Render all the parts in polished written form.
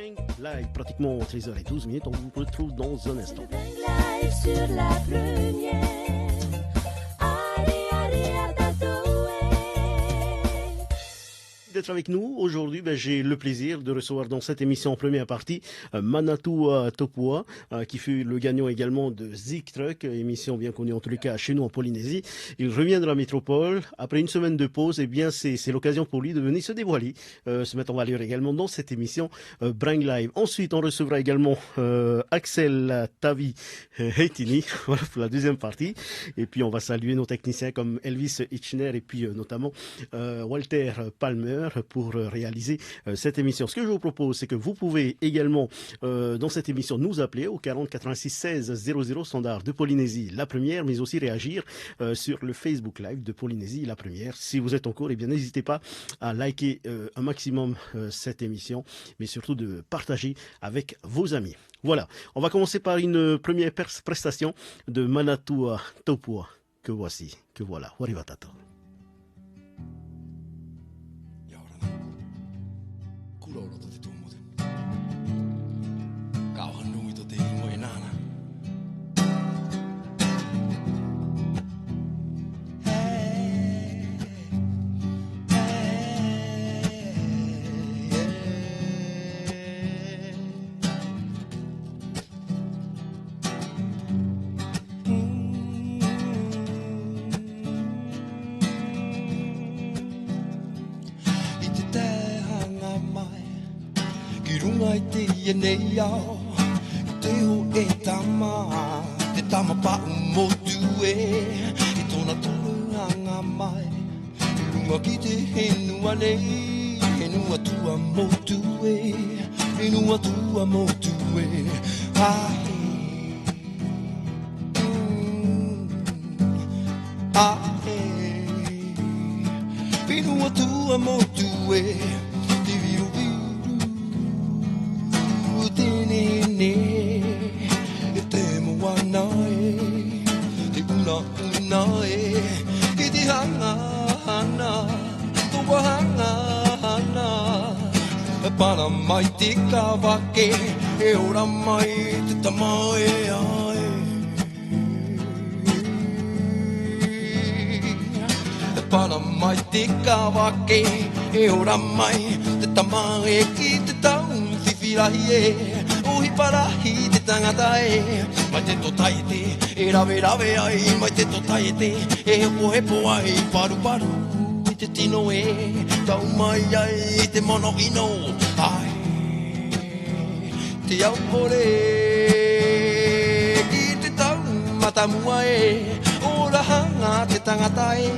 Live, pratiquement 13h12. On vous retrouve dans un instant. Live sur la première. D'être avec nous aujourd'hui, j'ai le plaisir de recevoir dans cette émission en première partie Manatua Topua, qui fut le gagnant également de Zik Truck, émission bien connue en tous les cas chez nous en Polynésie. Il revient de la métropole après une semaine de pause. Et bien c'est l'occasion pour lui de venir se dévoiler, se mettre en valeur également dans cette émission Brang Live. Ensuite, on recevra également Axel Tavi Heitini, voilà pour la deuxième partie. Et puis on va saluer nos techniciens comme Elvis Hitchner et puis notamment Walter Palmer pour réaliser cette émission. Ce que je vous propose, c'est que vous pouvez également dans cette émission nous appeler au 40 86 16 00 standard de Polynésie la première, mais aussi réagir sur le Facebook Live de Polynésie la première. Si vous êtes en cours, eh bien n'hésitez pas à liker un maximum cette émission, mais surtout de partager avec vos amis. Voilà, on va commencer par une première prestation de Manatua Topua que voici, que voilà. Warivatato. Nei ao te ho e tama te tama pa mo tue e tona tolu anga mai lunga ki te henua nei henua tua mo tue henua tua mo tue ai henua tua mo tue Para mai te kawake e ora mai te tamae ai Para mai te kawake e ora mai te tamae ki te tau whiwhirai e Uhi parahi te tangata e Mai te totai te e rawe rawe ai Mai te totai te e hepo hepo ai Paru paru te tino e tau mai ai te mono ino ai te au pore ki te tau matamua e ora hanga te tangata e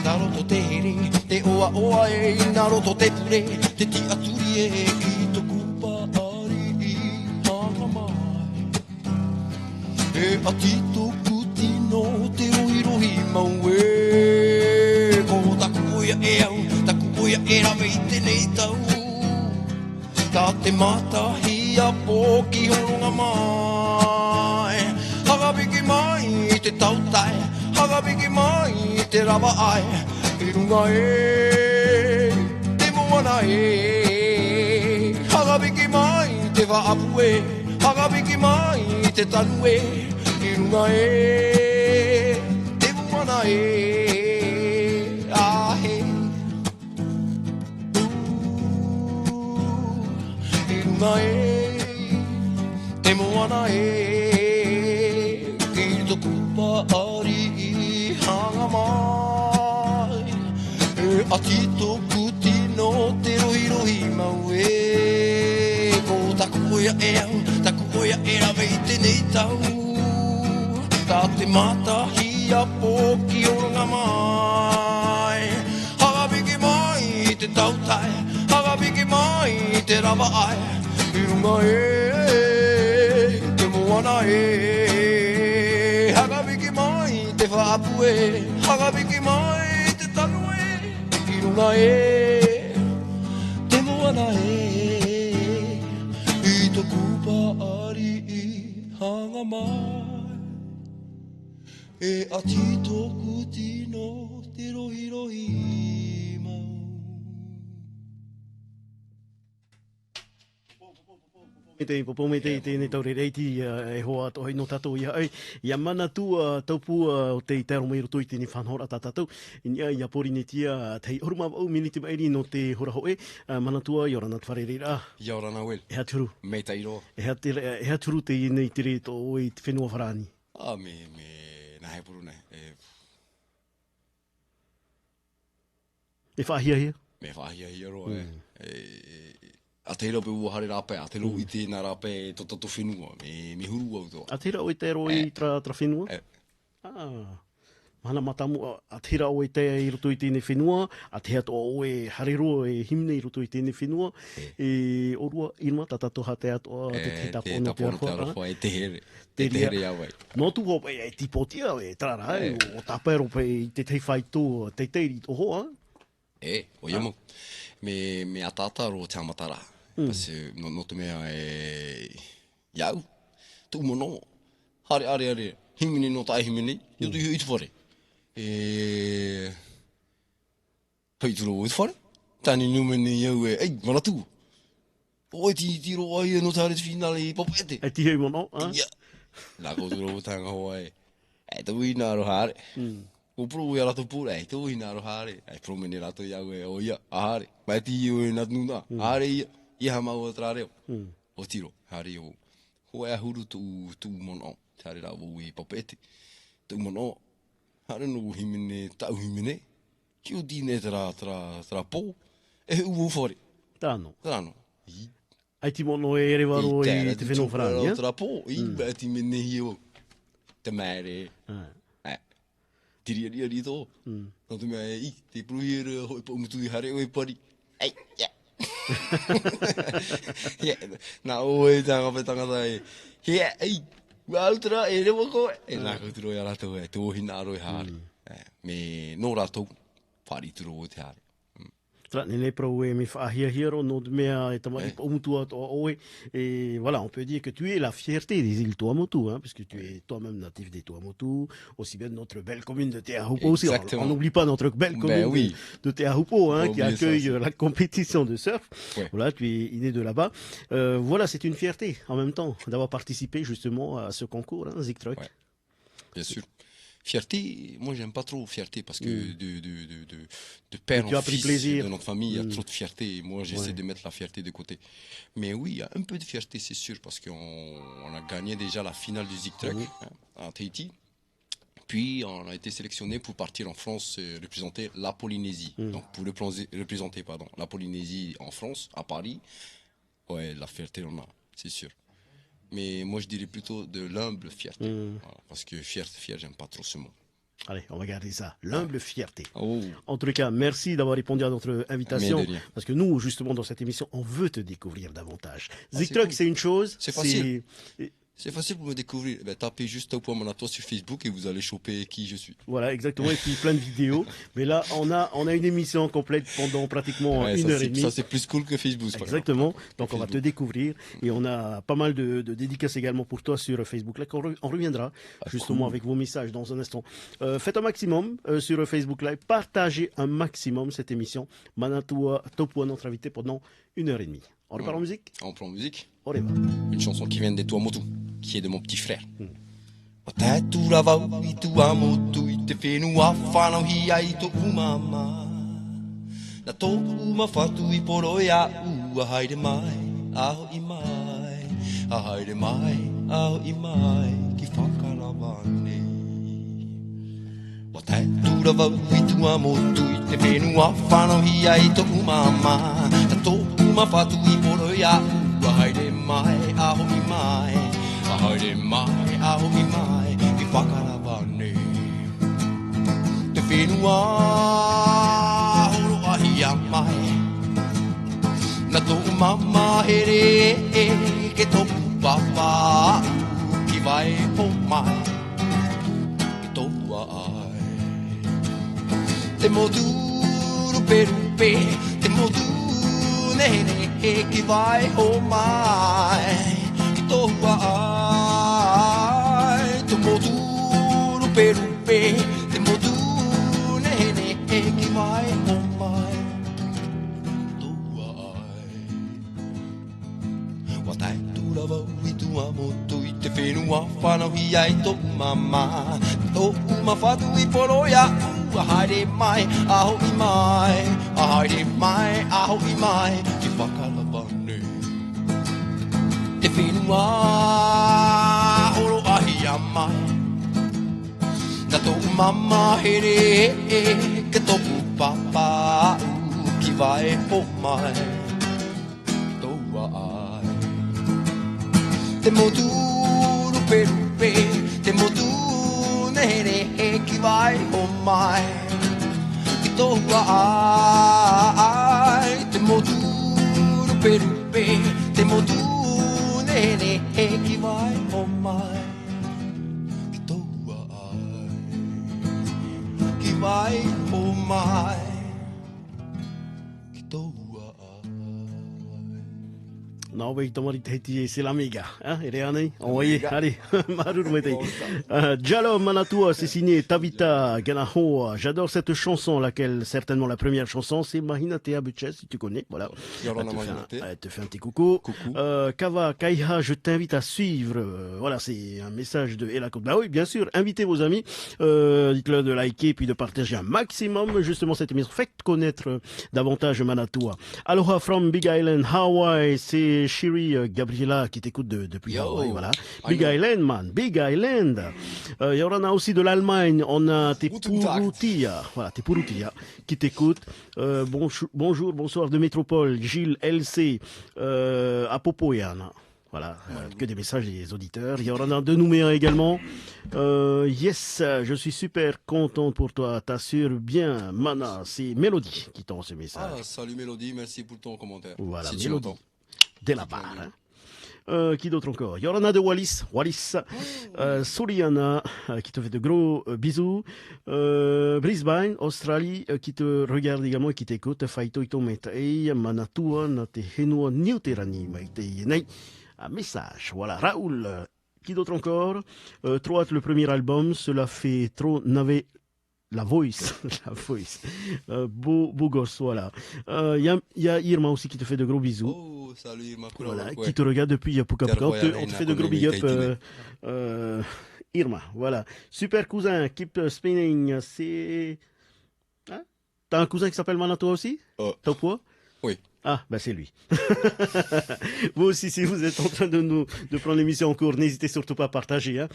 naro to te here te oa oa e naro to te pure te ti aturi e ki to kupa ari i hanga mai e ati to kutino te rohi mau e ko taku Kuya e au, taku kuya e rawe i tenei tau Ka te mata hi a pōki horonga mai Hagabiki mai i te tautai Hagabiki mai i te rawa ai I runga e, te moana e Hagabiki mai i te waapu e Hagabiki mai i te tanu e I runga e, te moana e te moana e ki to kupa ari i hanga mai e ati to kutino te rohi rohi mau e ko taku oia e au taku oia e rawe i tenei tau ka te mata hi a pōki oronga mai hagabiki mai i te tautai hagabiki mai i te rawa ai Irunga e, te moana e Hagabiki mai, te whaapu e Hagabiki mai, te tanu e Irunga e, te moana e I to kupa ari i hanga mai E ati toku tino te rohi rohi mau Te popo me te ne tau reiti e hoa to no tatou ia ai ia mana tu taupu o te tero mai roto i te ni whanhora tatou ia pori ne tia tei oruma au miniti mai no te hora hoe mana tua i ora na wharerira Ia ora na wel. e haturu Me tairo. e haturu te nei te re to o i te whenua wharani Me na he puru nei. e whahia hia Me whahia hia roa a te pe ua hare rape, a te ro i tēnā rape to tato whenua, me huru au toa. a tera o i te ro i tra whenua mana matamu a tera o i te i roto i tēne whenua a te ato o e harero e himne i roto i tēne whenua e orua irma tatato ha te ato te tapo no te arwha e te here awai. no tu ho e tipotia e trara o tapero pe i te te whai tō te teiri to hoa O ia mo. Me atata ro te amatara. Pase no te mea iau. Tu mono. Hare. Himini no tai himini. Yo tu i te whare. Hei tu ro i te whare. Tani numeni iau ei, mana tu. Oi ti ro ai no tare te finale i popete. e tihei mono Ia. La ko tu ro tanga hoa tu ina ro hare. O pro ia rato pura, tu ina ro hare. Pro meni rato iau o ia, hare. Mai ti o na nuna. Hare ia ma o trareo. O tiro, hare o. Ho e huru tu mono. Tare ra o i popete. Tu mono. Hare no himene, tau himene. Ki o dine tra po. E u fore. tāno Trano. ai ti mono e ere waro i te whenua wharani Tra po, i ba ti mene hio. Te mere. Tiri ri to. No te mea i te pruhire hoi pa umutu i hare o e pari. Ai, ia. Nā o e tanga pe tangata e. Hea, ei, wautra e rewa koe. E nā kauturo i aratou e, tō hina aro i hare. Me nō rātou, whari turo o te hare. Tra ne pro e me whahia hiro no te mea e tama i umutua to oe et voilà on peut dire que tu es la fierté des îles Tuamotu hein puisque tu es toi-même natif des Tuamotu aussi bien de notre belle commune de Te Ahupo aussi on n'oublie pas notre belle commune de Te Ahupo hein qui accueille la compétition de surf voilà tu es né de là-bas voilà c'est une fierté en même temps d'avoir participé justement à ce concours hein, Ziktruk bien sûr. Fierté, moi j'aime pas trop fierté parce que de père en fils de notre famille, il y a trop de fierté. Moi j'essaie de mettre la fierté de côté. Mais oui, il y a un peu de fierté, c'est sûr, parce qu'on a gagné déjà la finale du Ziktruk à Tahiti. Puis on a été sélectionné pour partir en France représenter la Polynésie. Donc pour représenter la Polynésie en France, à Paris. Ouais, la fierté on a, c'est sûr. Mais moi, je dirais plutôt de l'humble fierté. Voilà, parce que fier, j'aime pas trop ce mot. Allez, on va garder ça. L'humble fierté. En tous les cas, merci d'avoir répondu à notre invitation. Parce que nous, justement, dans cette émission, on veut te découvrir davantage. Ziktruk, c'est une chose. C'est facile. C'est facile pour me découvrir. Tapez juste Taupo Manatua sur Facebook et vous allez choper qui je suis. Voilà, exactement. Et puis plein de vidéos. Mais là, on a une émission complète pendant pratiquement 1h30. Ça, c'est plus cool que Facebook. Exactement. Donc, on va te découvrir. Et on a pas mal de dédicaces également pour toi sur Facebook. Là, on reviendra justement avec vos messages dans un instant. Faites un maximum sur Facebook Live. Partagez un maximum cette émission. Manatua Topua, notre invité pendant 1h30. On repart en musique? On prend en musique. On y va. Une chanson qui vient des Tuamotu, qui est de mon petit frère. Watatura vau I Tuamotu I te whenua whanau hi ai to umama. Na tōku mawhatu I poro e a ua haere mai, aho I mai. A haere mai, aho I mai, ki whakarawane. Watatura vau I Tuamotu I te whenua whanau hi ai to umama. Na tōku mawhatu I poro e a ua haere mai, aho I mai. A haere mai, aho I mai, ki whakarawane. Te whenua horo ahi a mai. Na tō mama here ke tōku papa ki vai po mai. Ki tōku ai. Te motu rupe rupe, te motu nene ki vai po mai. Ki tōku ai. Te motu rupe rupe, te motu nene ki vai po mai. Patai tura vau i tua moto i te whenua whanau hi ai tō mama. Tō uma whatu i poroia ua haere mai, aho i mai. A haere mai, aho i mai, ki whakalawa nei. Te whenua oro ahi a mai. Na tō mama here ke tōku papa ki vai po mai. Tōua ai. Te motu rupe rupe, te motu nehere ki vai po mai. Ki tōua ai. Te motu rupe rupe, te motu nehere ki vai po mai. Vai po mai ki toua ai. Nā wei tamari te heti e se l'amiga, e rea nei, envoyé, allez, maruru metei. Jalo Manatua, c'est signé Tabita Ganahoa. J'adore cette chanson, laquelle, certainement la première chanson, c'est Mahina Te Abuche, si tu connais, voilà. Elle te fait un petit coucou. Kava Kaiha, je t'invite à suivre, voilà, c'est un message de Ela Côte. Bah oui, bien sûr, invitez vos amis, dites-leur de liker, puis de partager un maximum, justement, cette émission. Faites connaître davantage Manatua. Aloha from Big Island, Hawaii, c'est Shiri Gabriela qui t'écoute depuis Hawaii, voilà. Big Island, man, Big Island. Il y en a aussi de l'Allemagne, on a Tepurutia, voilà, Tepurutia qui t'écoute. Bonjour, bonsoir de Métropole, Gilles LC, à Popoyana. Voilà, que des messages des auditeurs. Il y en a de Nouméa également. Yes, je suis super content pour toi. T'assures bien, Mana. C'est Mélodie qui t'envoie ce message. Ah, salut Mélodie, merci pour ton commentaire. Voilà, si Mélodie. De la barre. Hein. Qui d'autre encore? Il y en a de Wallis, Soriana qui te fait de gros bisous, Brisbane, Australie qui te regarde également et qui t'écoute, Faito Ito Metei, Manatua, Nate Henua, Newterani, Maitei Nei, un message, voilà, Raoul, qui d'autre encore? Trop hâte le premier album, cela fait trop navet. La voice. Beau gosse, voilà. Il y a Irma aussi qui te fait de gros bisous. Oh, salut Irma. Voilà, ouais. Qui te regarde depuis Puka Puka. On te fait de gros big up, Irma, voilà. Super cousin, keep spinning, c'est... Hein? T'as un cousin qui s'appelle Manatua aussi? Topua? Oui. Ah, bah c'est lui. Vous aussi, si vous êtes en train de prendre l'émission en cours, n'hésitez surtout pas à partager. Hein.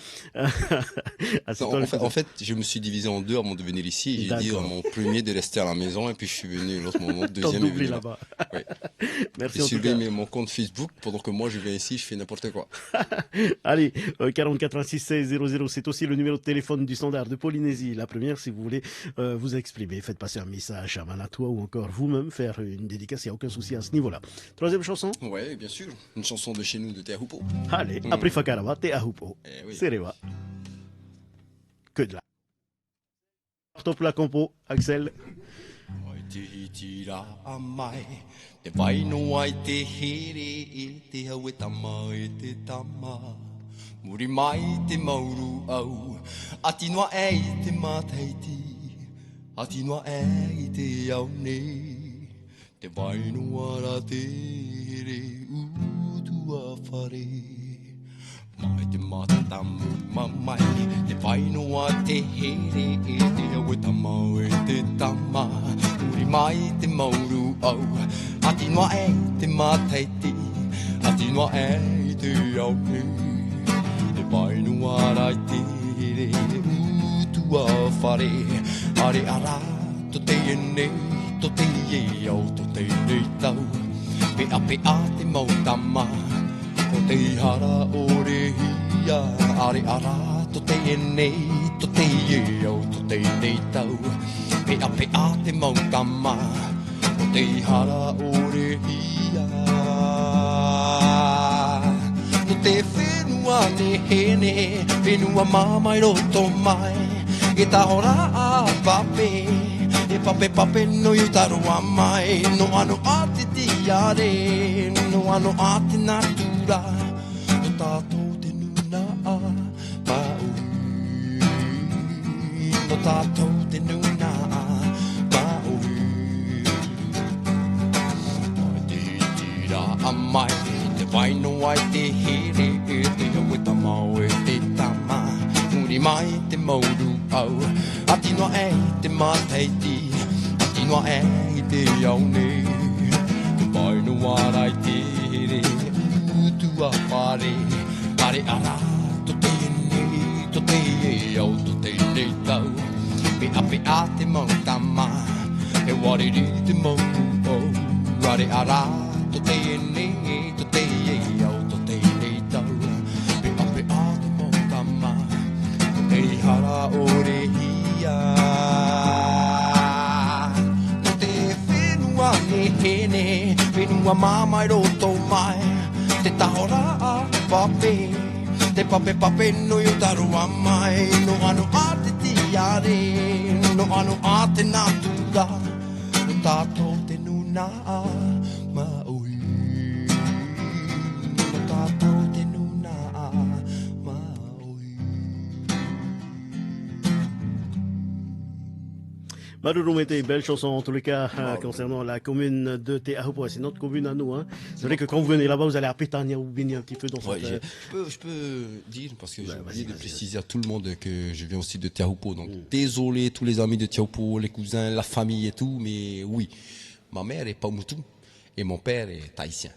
En fait, je me suis divisé en deux avant de venir ici. J'ai dit à mon premier de rester à la maison et puis je suis venu l'autre moment, deuxième est venu là-bas. Oui. Merci. J'ai suivi mon compte Facebook pendant que moi je viens ici, je fais n'importe quoi. Allez, 40 86 16 00, c'est aussi le numéro de téléphone du standard de Polynésie. La première, si vous voulez vous exprimer, faites passer un message à Manatua ou encore vous-même faire une dédicace, il n'y a aucun souci à ce niveau-là. Troisième chanson? Oui, bien sûr. Une chanson de chez nous, de Te Ahupo. Allez, après Fakarawa, Te Ahupo. Oui. Serewa. Que de la. Top la compo, Axel. Te hitira a mai, te waino ai te here e te hau e tama e te tama. Muri mai te mauru au, atinua e i te mataiti, atinua e i te au nei. Te waino ara te here utua whare. Mai te matatamu mamai, te waino a te here e te hau e tama e te tama. Muri mai te mauru au, atinua e te mataiti, atinua e i te au nei. Te waino ara te here utua whare. Are ara to te nei. To te ie au, to te nei tau. Pea pea te mautama, o te hara o rehia. Are ara, to te nei, to te ie au, to te nei tau. Pea pea te mautama, o te hara o rehia. To te whenua ne hene, whenua mamai roto mai. E tahora a pape. E pape no i taroa mai. No ano a te tiare, no ano a te natura. No tātou te nuna a maui. No tātou te nuna a maui. Te tira a mai, te waino wai te here e te hau e tamau e te tama. Muri mai te mauru au, ati noa e te mataiti, ati noa e i te aune. Te pai no warai te here, utua pare, pare ara, to te nei, to te e au, to te nei tau. Me ape a te mautama, e wariri te mauru au, rare ara, to te nei, to te e au, to te nei tau. Me ape a te mautama, e hara ore hia. No te whenua ne hene, whenua mamai roto mai, te tahora a pape, te pape pape no yo tarua mai, no anu a te tiare, no anu a te natura, no tato te nuna a maui, no tato te nuna a maui. Maruru Mete, belle chanson en tous les cas concernant la commune de Te Ahupoa. C'est notre commune à nous. Hein. C'est vrai que quand vous venez là-bas, vous allez à Pétania ou baigner un petit peu dans Ouais, cette... je peux dire, parce que j'ai oublié de vas-y. préciser à tout le monde que je viens aussi de Te Ahupoa. Donc désolé tous les amis de Te Ahupoa, les cousins, la famille et tout, mais oui, ma mère est Paumotu et mon père est tahitien.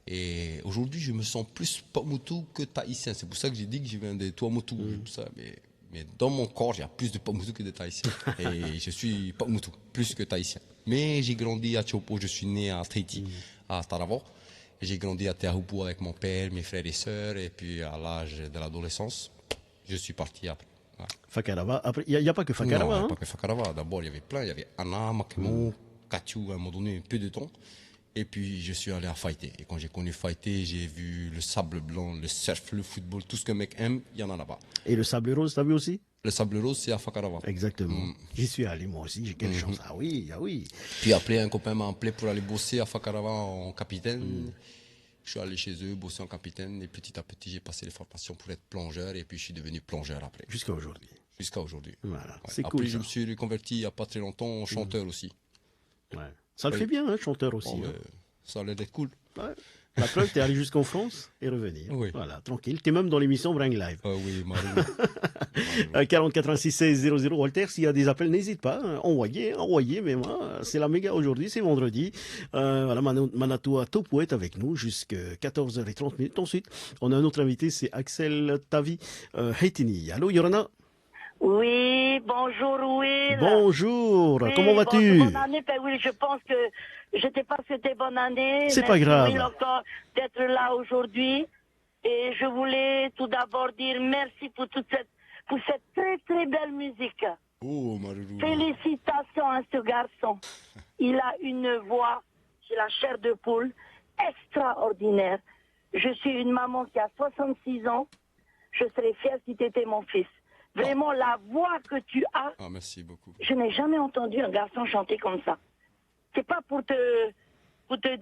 Et aujourd'hui, je me sens plus Paumotu que tahitien. C'est pour ça que j'ai dit que je viens de Tuamotu et tout ça. Mais dans mon corps, il y a plus de Paumotu que de tahitien. Et je suis Paumotu, plus que tahitien. Mais j'ai grandi à Te Ahupoa, je suis né à Tahiti, à Taravao. J'ai grandi à Te Ahupoa avec mon père, mes frères et sœurs, et puis à l'âge de l'adolescence, je suis parti après. Voilà. Fakarava. Après, il n'y a pas que Fakarava. Non, il n'y Hein. a pas que Fakarava. D'abord, il y avait plein. Il y avait Anna, Makemo, Kachu, à un moment donné, peu de temps. Et puis, je suis allé à Faïté. Et quand j'ai connu Faïté, j'ai vu le sable blanc, le surf, le football, tout ce qu'un mec aime, il y en a là-bas. Et le sable rose, t'as vu aussi? Le sable rose, c'est à Fakarava. Exactement. J'y suis allé moi aussi, j'ai quelle chance. Ah oui, ah oui. Puis après, un copain m'a appelé pour aller bosser à Fakarava en capitaine. Je suis allé chez eux, bosser en capitaine. Et petit à petit, j'ai passé les formations pour être plongeur. Et puis, je suis devenu plongeur après. Jusqu'à aujourd'hui. Jusqu'à aujourd'hui. Voilà, Ouais. c'est Après, cool. je Ça. me suis reconverti il n'y a pas très longtemps en chanteur aussi. Ouais. Ça le Oui. fait bien, hein, chanteur aussi. Bon, hein. ça a l'air d'être cool. Ouais. La preuve, t'es allé jusqu'en France et revenir. Oui. Voilà, tranquille. T'es même dans l'émission Bring Live. Oui, Marou. 40 86 16 00. Walter, s'il y a des appels, n'hésite pas. Hein. Envoyez. Mais moi, c'est la méga aujourd'hui, c'est vendredi. Voilà, Manatua Topo est avec nous jusqu'à 14h30. Ensuite, on a un autre invité, c'est Axel Tavi Heitini. Allô, Yorana? Oui, bonjour Will. Bonjour, Oui, comment vas-tu? Bonne année, Père Will. Je pense que je t'ai pas souhaité bonne année. C'est pas Merci, grave. Will, encore d'être là aujourd'hui. Et je voulais tout d'abord dire merci pour cette très très belle musique. Oh, Marou. Félicitations à ce garçon. Il a une voix, j'ai la chair de poule, extraordinaire. Je suis une maman qui a 66 ans. Je serais fière si tu étais mon fils. Vraiment, la voix que tu as, Ah, merci beaucoup. je n'ai jamais entendu un garçon chanter comme ça. C'est pas pour te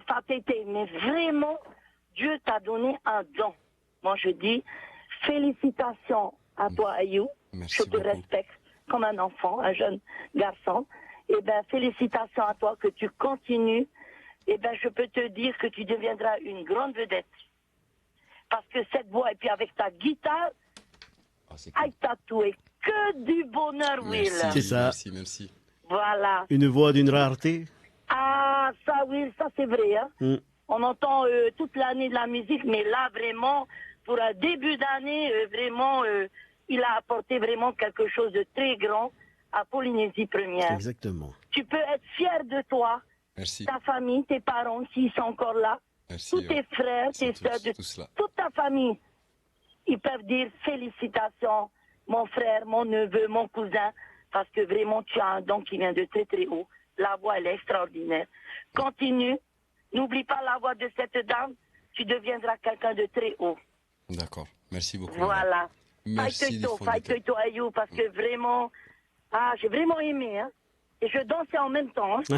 fâter, mais vraiment, Dieu t'a donné un don. Moi, je dis félicitations à toi, Ayou. Merci Je te beaucoup. respecte comme un enfant, un jeune garçon. Et ben, félicitations à toi que tu continues. Et ben, je peux te dire que tu deviendras une grande vedette. Parce que cette voix, et puis avec ta guitare, Ah, c'est cool. aïe tatoué, que du bonheur, Will. Merci, C'est ça. Merci. Voilà. Une voix d'une rareté. Ah, ça, Will, ça c'est vrai. Hein? Mm. On entend toute l'année de la musique, mais là, vraiment, pour un début d'année, vraiment, il a apporté vraiment quelque chose de très grand à Polynésie première. Exactement. Tu peux être fier de toi, Merci. ta famille, tes parents, s'ils sont encore là, Merci. tous tes frères, tes C'est soeurs, tous là. toute ta famille. Ils peuvent dire félicitations, mon frère, mon neveu, mon cousin, parce que vraiment, tu as un don qui vient de très très haut. La voix, elle est extraordinaire. Continue. N'oublie pas la voix de cette dame. Tu deviendras quelqu'un de très haut. D'accord. Merci beaucoup. Voilà. Merci des Faïtoito, fondateurs. Ayou, parce que vraiment, j'ai vraiment aimé. Hein. Et je dansais en même temps, hein,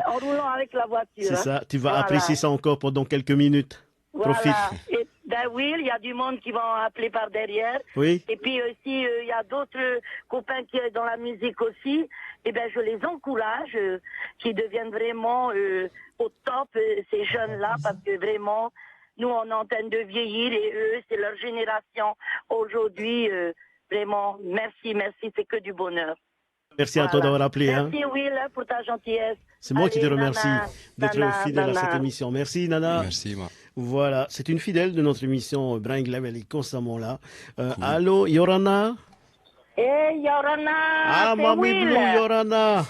en roulant avec la voiture. C'est hein. ça. Tu vas Voilà. apprécier ça encore pendant quelques minutes. Profite. Voilà. Et, ben oui, il y a du monde qui vont appeler par derrière. Oui. Et puis aussi, il y a d'autres copains qui sont dans la musique aussi. Et ben, je les encourage, qui deviennent vraiment au top, ces jeunes-là, parce que vraiment, Nous, on est en train de vieillir et eux, c'est leur génération. Aujourd'hui, vraiment, merci, c'est que du bonheur. Merci à toi d'avoir appelé. Hein. Merci, Will, pour ta gentillesse. C'est moi qui te Allez, remercie Nana, d'être Nana, fidèle à Nana. cette émission. Merci, Nana. Merci, moi. Voilà, c'est une fidèle de notre émission. Brian Gleb, elle est constamment là. Allô, Yorana? Hey, Yorana, Ah, c'est Mami Will. Blue, Yorana.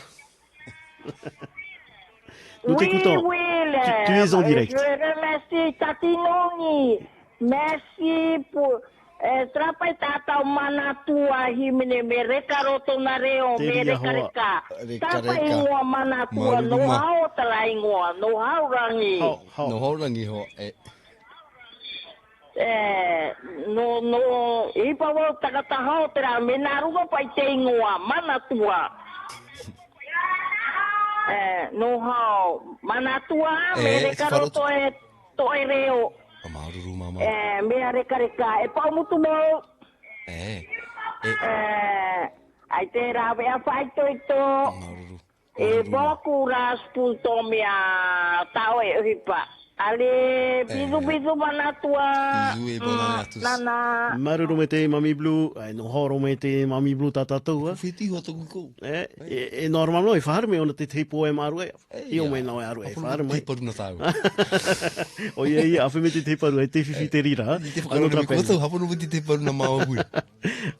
Nous t'écoutons. Oui, Will. Tu es en direct. Je remercie Tatinoni. Merci pour... Trapai tata mana tua himine mereka roto nareo Teria mereka hoa. reka. Tapa ingua mana tua no Maruruma. hao tala ingua no hao rangi. Hau. No horangi ho. No ipa wo takata hao tera menaruga pai te ingua mana tua. No hao mana tua mereka falo roto to reo. Amaruru mama. Mea reka. Pau mutu mo. Ai te rawe a whaito ito. Amaruru. Boku ras punto mea tau hipa. Ale, bizu mana tua. Bizu bonane a tous. Nana. Maruru mete Mami Blue. No horo mete Mami Blue tatatua. Fiti ho toku ko. E normalement, il farme, on était très poème à rouer. Et on met non à rouer. Farme. Tipo no tau. Oye, a fait mettre tes parou, te fifiterira. Un autre appel. Hapo no te paru na mawa bui.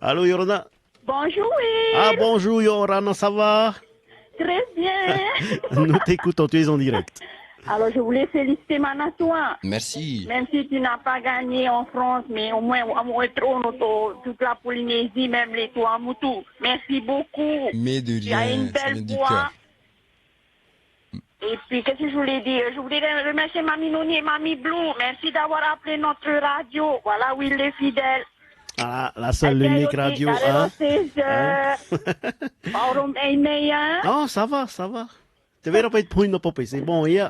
Allô, Yorana? Bonjour, oui. Ah, bonjour, Yorana, ça va? Très bien. Nous t'écoutons, tu es en direct. Alors, je voulais féliciter Manatoua. Merci. Même si tu n'as pas gagné en France, mais au moins, toute la Polynésie, même les Tuamotu. Merci beaucoup. Mais de Tu as rien, une ça belle vient du voix. cœur. Et puis, qu'est-ce que je voulais dire? Je voulais remercier Mamie Noni et Mamie Blue. Merci d'avoir appelé notre radio. Voilà où il est fidèle. Ah, la seule unique radio, hein? Non, ça va. Tu verras pas être point de popé, c'est bon, il y a.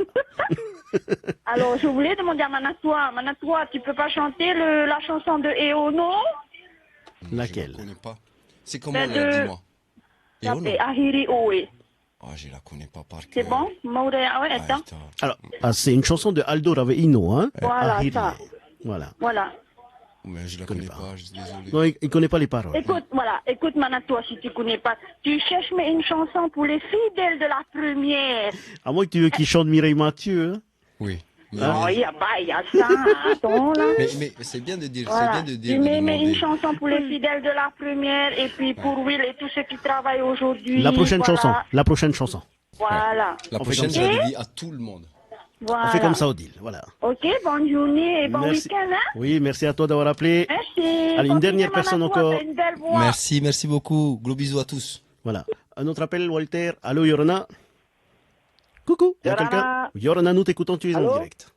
Alors, je voulais demander à Manatoua. Manatoua, tu peux pas chanter la chanson de Eono? Laquelle? Je la connais pas. C'est comment Ben, là, dis-moi. Ça Eono. fait Ahiri Oe. Ah, je la connais pas par cœur. C'est bon? Maure Awe, Ah, attends. putain. Alors, c'est une chanson de Aldo Raveino, hein? Voilà, Ahiri. ça. Voilà. Voilà. Mais je la connais pas, je suis désolé. Non, il connaît pas les paroles. Écoute Manatoua, si tu connais pas. Tu cherches mais une chanson pour les fidèles de la première. À moins que tu veux qu'il chante Mireille Mathieu, hein? Oui. Mais, Oh, il y a ça, attends là. mais c'est bien de dire, Voilà. c'est bien de dire. Tu de mets demander. une chanson pour les fidèles de la première et puis pour Will et tous ceux qui travaillent aujourd'hui. La prochaine voilà. chanson. La prochaine chanson. Voilà. La On fait prochaine, comme je ça. la dédie à tout le monde. Voilà. On fait comme ça, Odile. Voilà. Ok, bonne journée et bon Merci. week-end. Hein? Oui, merci à toi d'avoir appelé. Merci. Allez, une Continue, dernière personne Manatoua, encore. t'as une belle voix. Merci beaucoup. Gros bisous à tous. Voilà. Un autre appel, Walter. Allô, Yorana? Coucou. Il y a Yorana. quelqu'un? Yorana, nous t'écoutons, tu es en Allô? direct.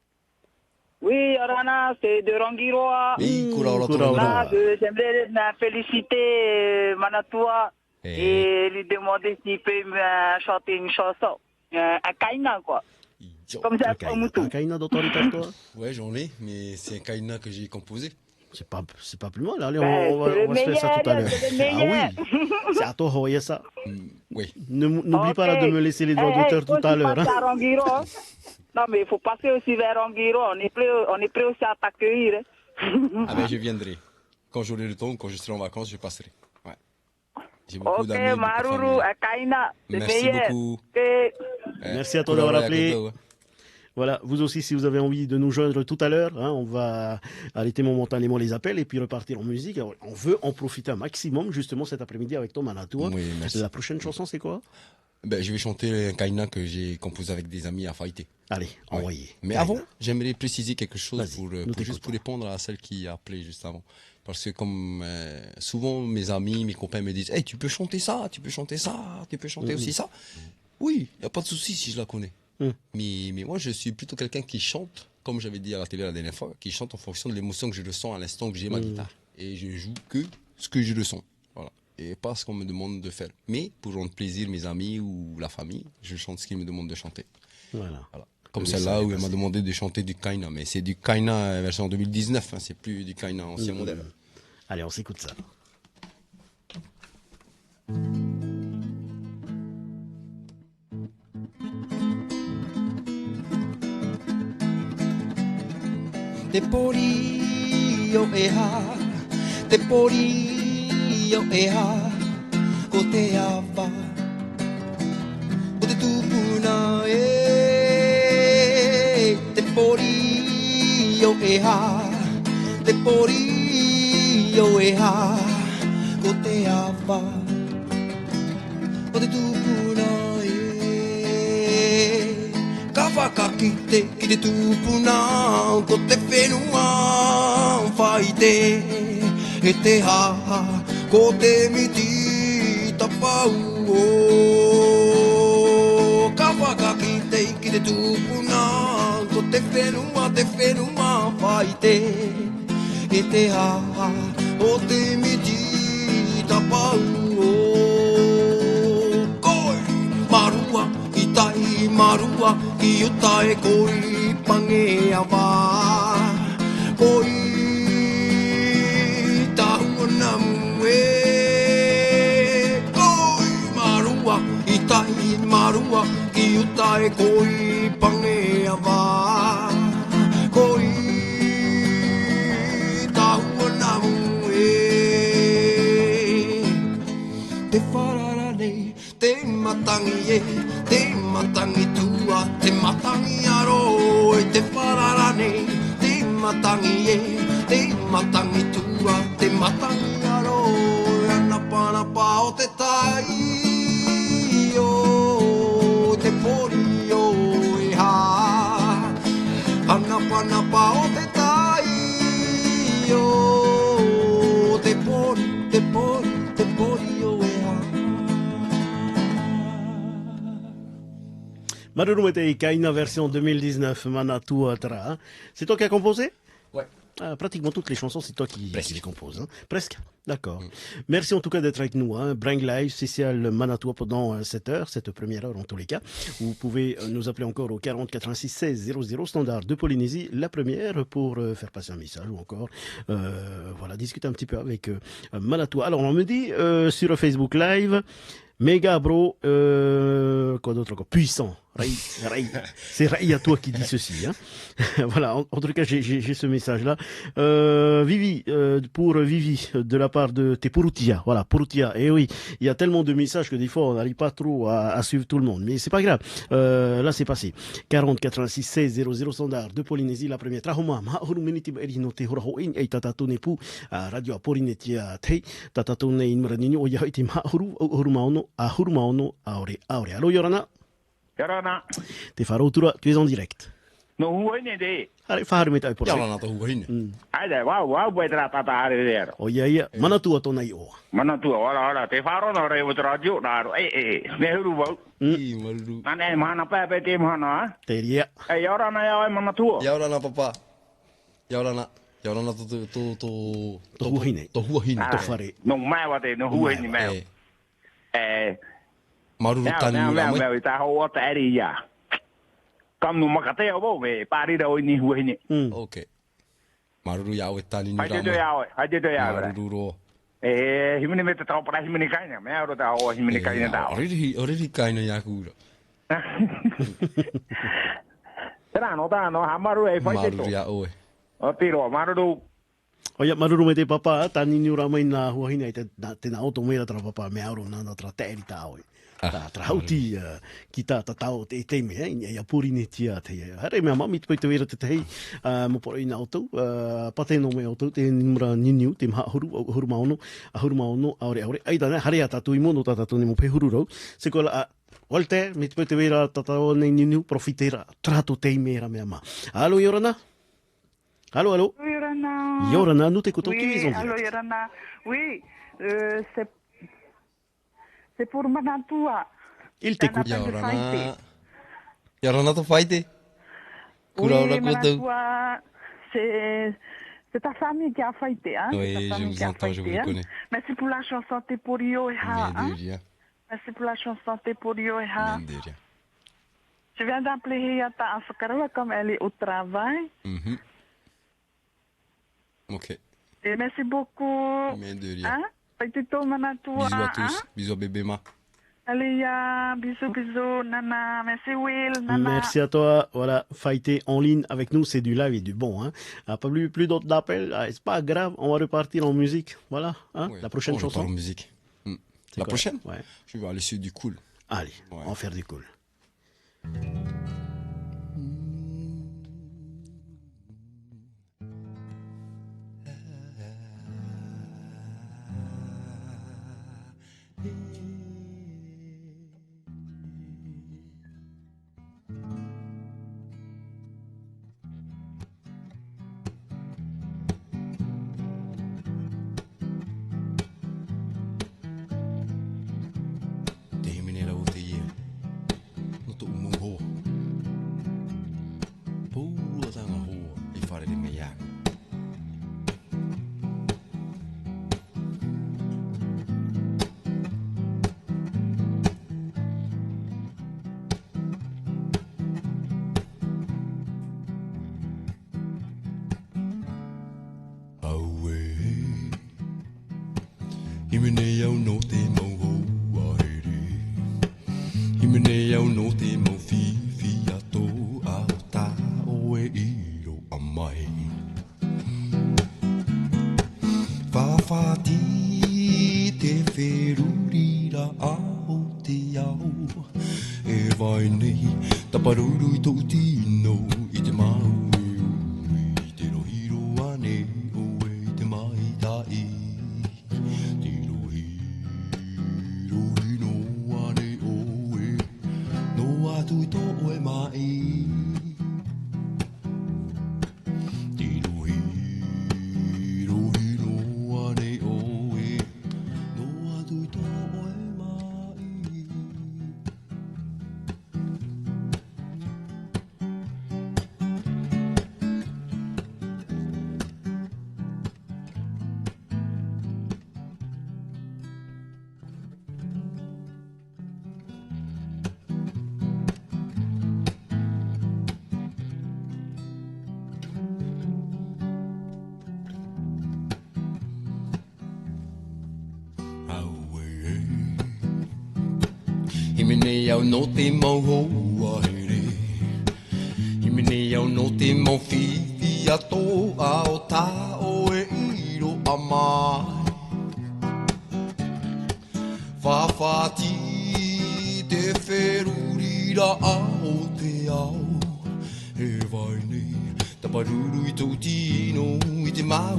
Oui, Rana, c'est de Rangiroa. Oui, Kuraora Kuraora. Torola. J'aimerais féliciter Manatoua et lui demander s'il peut me chanter une chanson. Un kaina, quoi. Comme ça, pour Moutou. Akaina dans ton répertoire? Ouais, j'en ai, mais c'est un kaina que j'ai composé. C'est pas plus mal. Allez, Ben, on va c'est le se faire ça tout à meilleur, l'heure. c'est le Ah meilleur. oui. C'est à toi de envoyer ça. Oui. N'oublie pas là, de me laisser les droits d'auteur tout à l'heure. Hein. Non, mais il faut passer aussi vers Rangiroa. On est prêt aussi à t'accueillir. Hein. Ah ben, je viendrai. Quand j'aurai le temps, quand je serai en vacances, je passerai. Ouais. J'ai beaucoup Ok, d'amis. beaucoup de Maruru, famille. un kaina. C'est Merci meilleur. beaucoup. Ok. Merci à toi d'avoir appelé. Voilà, vous aussi, si vous avez envie de nous joindre tout à l'heure, hein, on va arrêter momentanément les appels et puis repartir en musique. Alors, on veut en profiter un maximum, justement, cet après-midi avec toi, Manatoua. Oui, merci. La prochaine chanson, c'est quoi? Ben, je vais chanter un kaina que j'ai composé avec des amis à Faïté. Allez, Ouais. envoyez. Mais Kaina. avant, j'aimerais préciser quelque chose Vas-y, pour, nous juste t'écoutons. pour répondre à celle qui a appelé juste avant. Parce que comme souvent mes amis, mes copains me disent hey, tu peux chanter ça, tu peux chanter ça, tu peux chanter aussi ça. Oui, il n'y a pas de souci si je la connais. Mais moi, je suis plutôt quelqu'un qui chante, comme j'avais dit à la télé la dernière fois, qui chante en fonction de l'émotion que je ressens à l'instant que j'ai ma guitare. Et je joue que ce que je ressens. Voilà. Et pas ce qu'on me demande de faire. Mais pour rendre plaisir mes amis ou la famille, je chante ce qu'ils me demandent de chanter. Voilà. Voilà. Comme Le celle-là message où est elle m'a passé. demandé de chanter du Kaina. Mais c'est du Kaina version 2019, hein, c'est plus du Kaina ancien modèle. Allez, on s'écoute ça. te pori o e ha, te pori o e ha, ko te awa, ko te tupuna te pori o e ha, te pori o e ha, ko te awa, ko te tupuna ka whakakite ki te tūpuna ko te whenua whaite e te haha ko te miti tapau ka whakakite ki te tūpuna ko te whenua whaite e te haha ko te miti tapau koi marua i tai marua ki o tae koi pange awa koi tahuna mue koi marua i tai marua ki o tae koi pange awa koi tahuna mue te wharara nei te matangi te matangi tua, te matangi aro e te wharara nei, te matangi tua, te matangi aro e anapanapa o te tai o te pori o e ha, anapanapa o te tai o te pori o e ha. Maruru Mete Kaina version 2019, Manatu Atra. C'est toi qui as composé? Ouais. Ah, pratiquement toutes les chansons, c'est toi qui les composes. Hein? Presque. D'accord. Merci en tout cas d'être avec nous. Hein? Bring Live, spécial Manatua pendant cette première heure en tous les cas. Vous pouvez nous appeler encore au 40 86 16 00 standard de Polynésie, la première pour faire passer un message ou encore voilà, discuter un petit peu avec Manatua. Alors on me dit sur Facebook Live, méga bro, quoi d'autre encore, puissant. Ray. C'est Ray à toi qui dit ceci. Hein. Voilà, en tout cas, j'ai ce message-là. Vivi, pour Vivi, de la part de tes Purutia. Voilà, Purutia. Et oui, il y a tellement de messages que des fois, on n'arrive pas trop à suivre tout le monde. Mais c'est pas grave. Là, c'est passé. 40 86 16 00 standard de Polynésie, la première. Trahoma, mahuru miniti eri no te hora hoin, ei tatatone pu, radio Polynesia tei, tatatone inmaranini, o yaha iti mahuru, hurumaono, aore. Allo, Yorana? Yarana. Te wharotura, tu es en direct. No huene de. Hare, whaharume tai pora. Yarana to huahine. Aida, wau betra tata are there. O ia, manatua tona i oa. Manatua, ora, te wharo no re o radio, naro, me huru wau. I maruru. Ane, mahana pepe te mahana, Te ria. Yarana ya manatua. Yarana papa. Yarana to huahine. To huahine. To whare. No mai wa te, no huene mai. Maruru tani ura mai. Now, ta ho ta eri ya. Kam no makate o me pari da o ni huene. Okay. Maruru ya o tani ura mai. Haide do ya. Maruru ro. Himene me te tau para himene kaina, me aro ta o himene kaina da. Oriri kaina ya kura. Tano, ha maru e fai te to. Maruru ya o. O tiro, maru. O ia, maruru me te papa, tani ni ura mai nā huahine, te nā oto mea tra papa, me auro nā tra te eri tā oi. Tra hauti ki tā tau te mea, ia purine tia te ia. Hare mea mami, te te wera te tei, mo poro i nā oto, pate no mea oto, te nimura niniu, te maha huru maono, aore. Aida ne, hare a tatu i mono tā tatu ni mo pe huru rau. Se kola a, Walter, me te wera tatao nei niniu, profitera, trato te mea mea ma. Alo, Yorana? Allô? Yorana. Yorana, nous t'écoutons. Oui, Qui est en direct? allô, Yorana. Oui, c'est pour Manatua. Il t'écoute. Yorana to faite. Oui, Manatua, c'est ta famille qui a faité, hein? Oui, je vous entends, je vous reconnais. Merci pour la chanson Te Porio et Ha. Merci pour la chanson Te Porio et Ha. Je viens d'appeler Hiata Afakarawa comme elle est au travail. Ok. Et merci beaucoup. Mais de rien. Hein? Petito Manatua. Bisous à tous. Bisous à bébé Ma. Allez, bisous, bisous, Nana. Merci, Will, Nana. Merci à toi. Voilà, Faïté en ligne avec nous, c'est du live et du bon. Hein. Pas plus d'autres d'appels. C'est pas grave, on va repartir en musique. Voilà, hein. Ouais, La prochaine chanson. En musique. La prochaine? Ouais. Je vais aller sur du cool. Allez, on va faire du cool. Himene au no te mau hoa here. Himene au no te mau whiwhi a tō ao tā o e iro a mai. Whawhati te wherurira ao te ao. He vai nei, taparuru i tō tino i te mau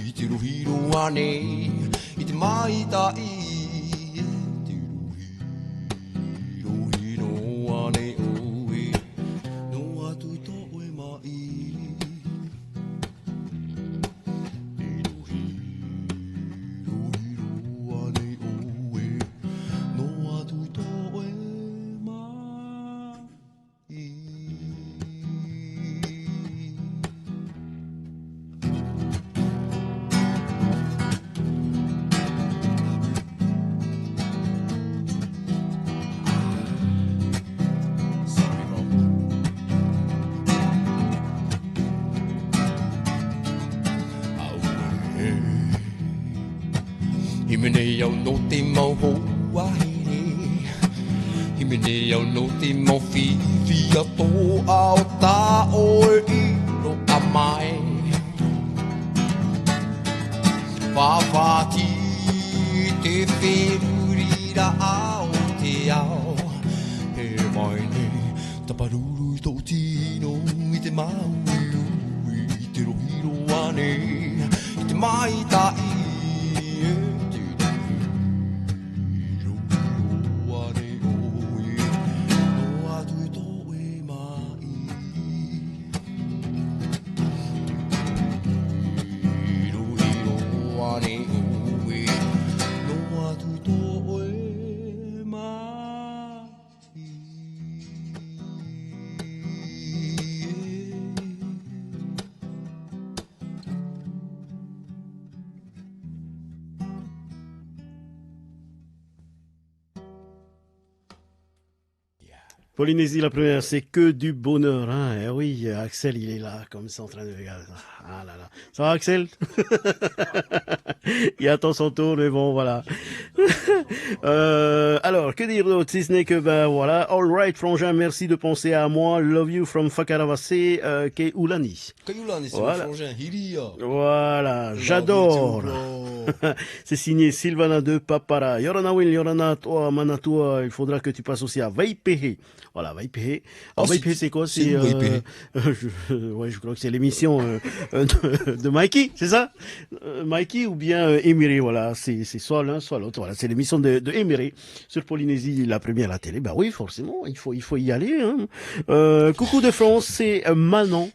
i te rohiro ane. I te mai ta i Himene au no te mau hoa here. Himene au no te mau whiwhi a tō ao tā o e iro a mai. Whawhati te wherurira ao te ao. He mai nei, taparuru i tō tino i te mau i te rohiro ane. I te mai ta i Polynésie, la première, c'est que du bonheur. Hein. Eh oui, Axel, il est là, comme ça, en train de regarder. Ah là là. Ça va, Axel? Il attend son tour, mais bon, voilà. Alors, que dire d'autre, si ce n'est que, ben voilà. All right, frangin, merci de penser à moi. Love you from Whakarawase, Keulani. Keulani, c'est Voilà. mon frangin, Hiria. Voilà, j'adore. C'est signé Sylvana de Papara. Yorana Will, Yorana, toi, Manatua, il faudra que tu passes aussi à Vaipehe. Voilà, Vaipehe. Alors, Vaipehe, c'est quoi? C'est, ouais, je crois que c'est l'émission de Mikey, c'est ça? Mikey ou bien Émiré, voilà. C'est soit l'un, soit l'autre. Voilà, c'est l'émission de Émiré sur Polynésie, la première à la télé. Bah oui, forcément, il faut y aller. Hein. Coucou de France, c'est Manon.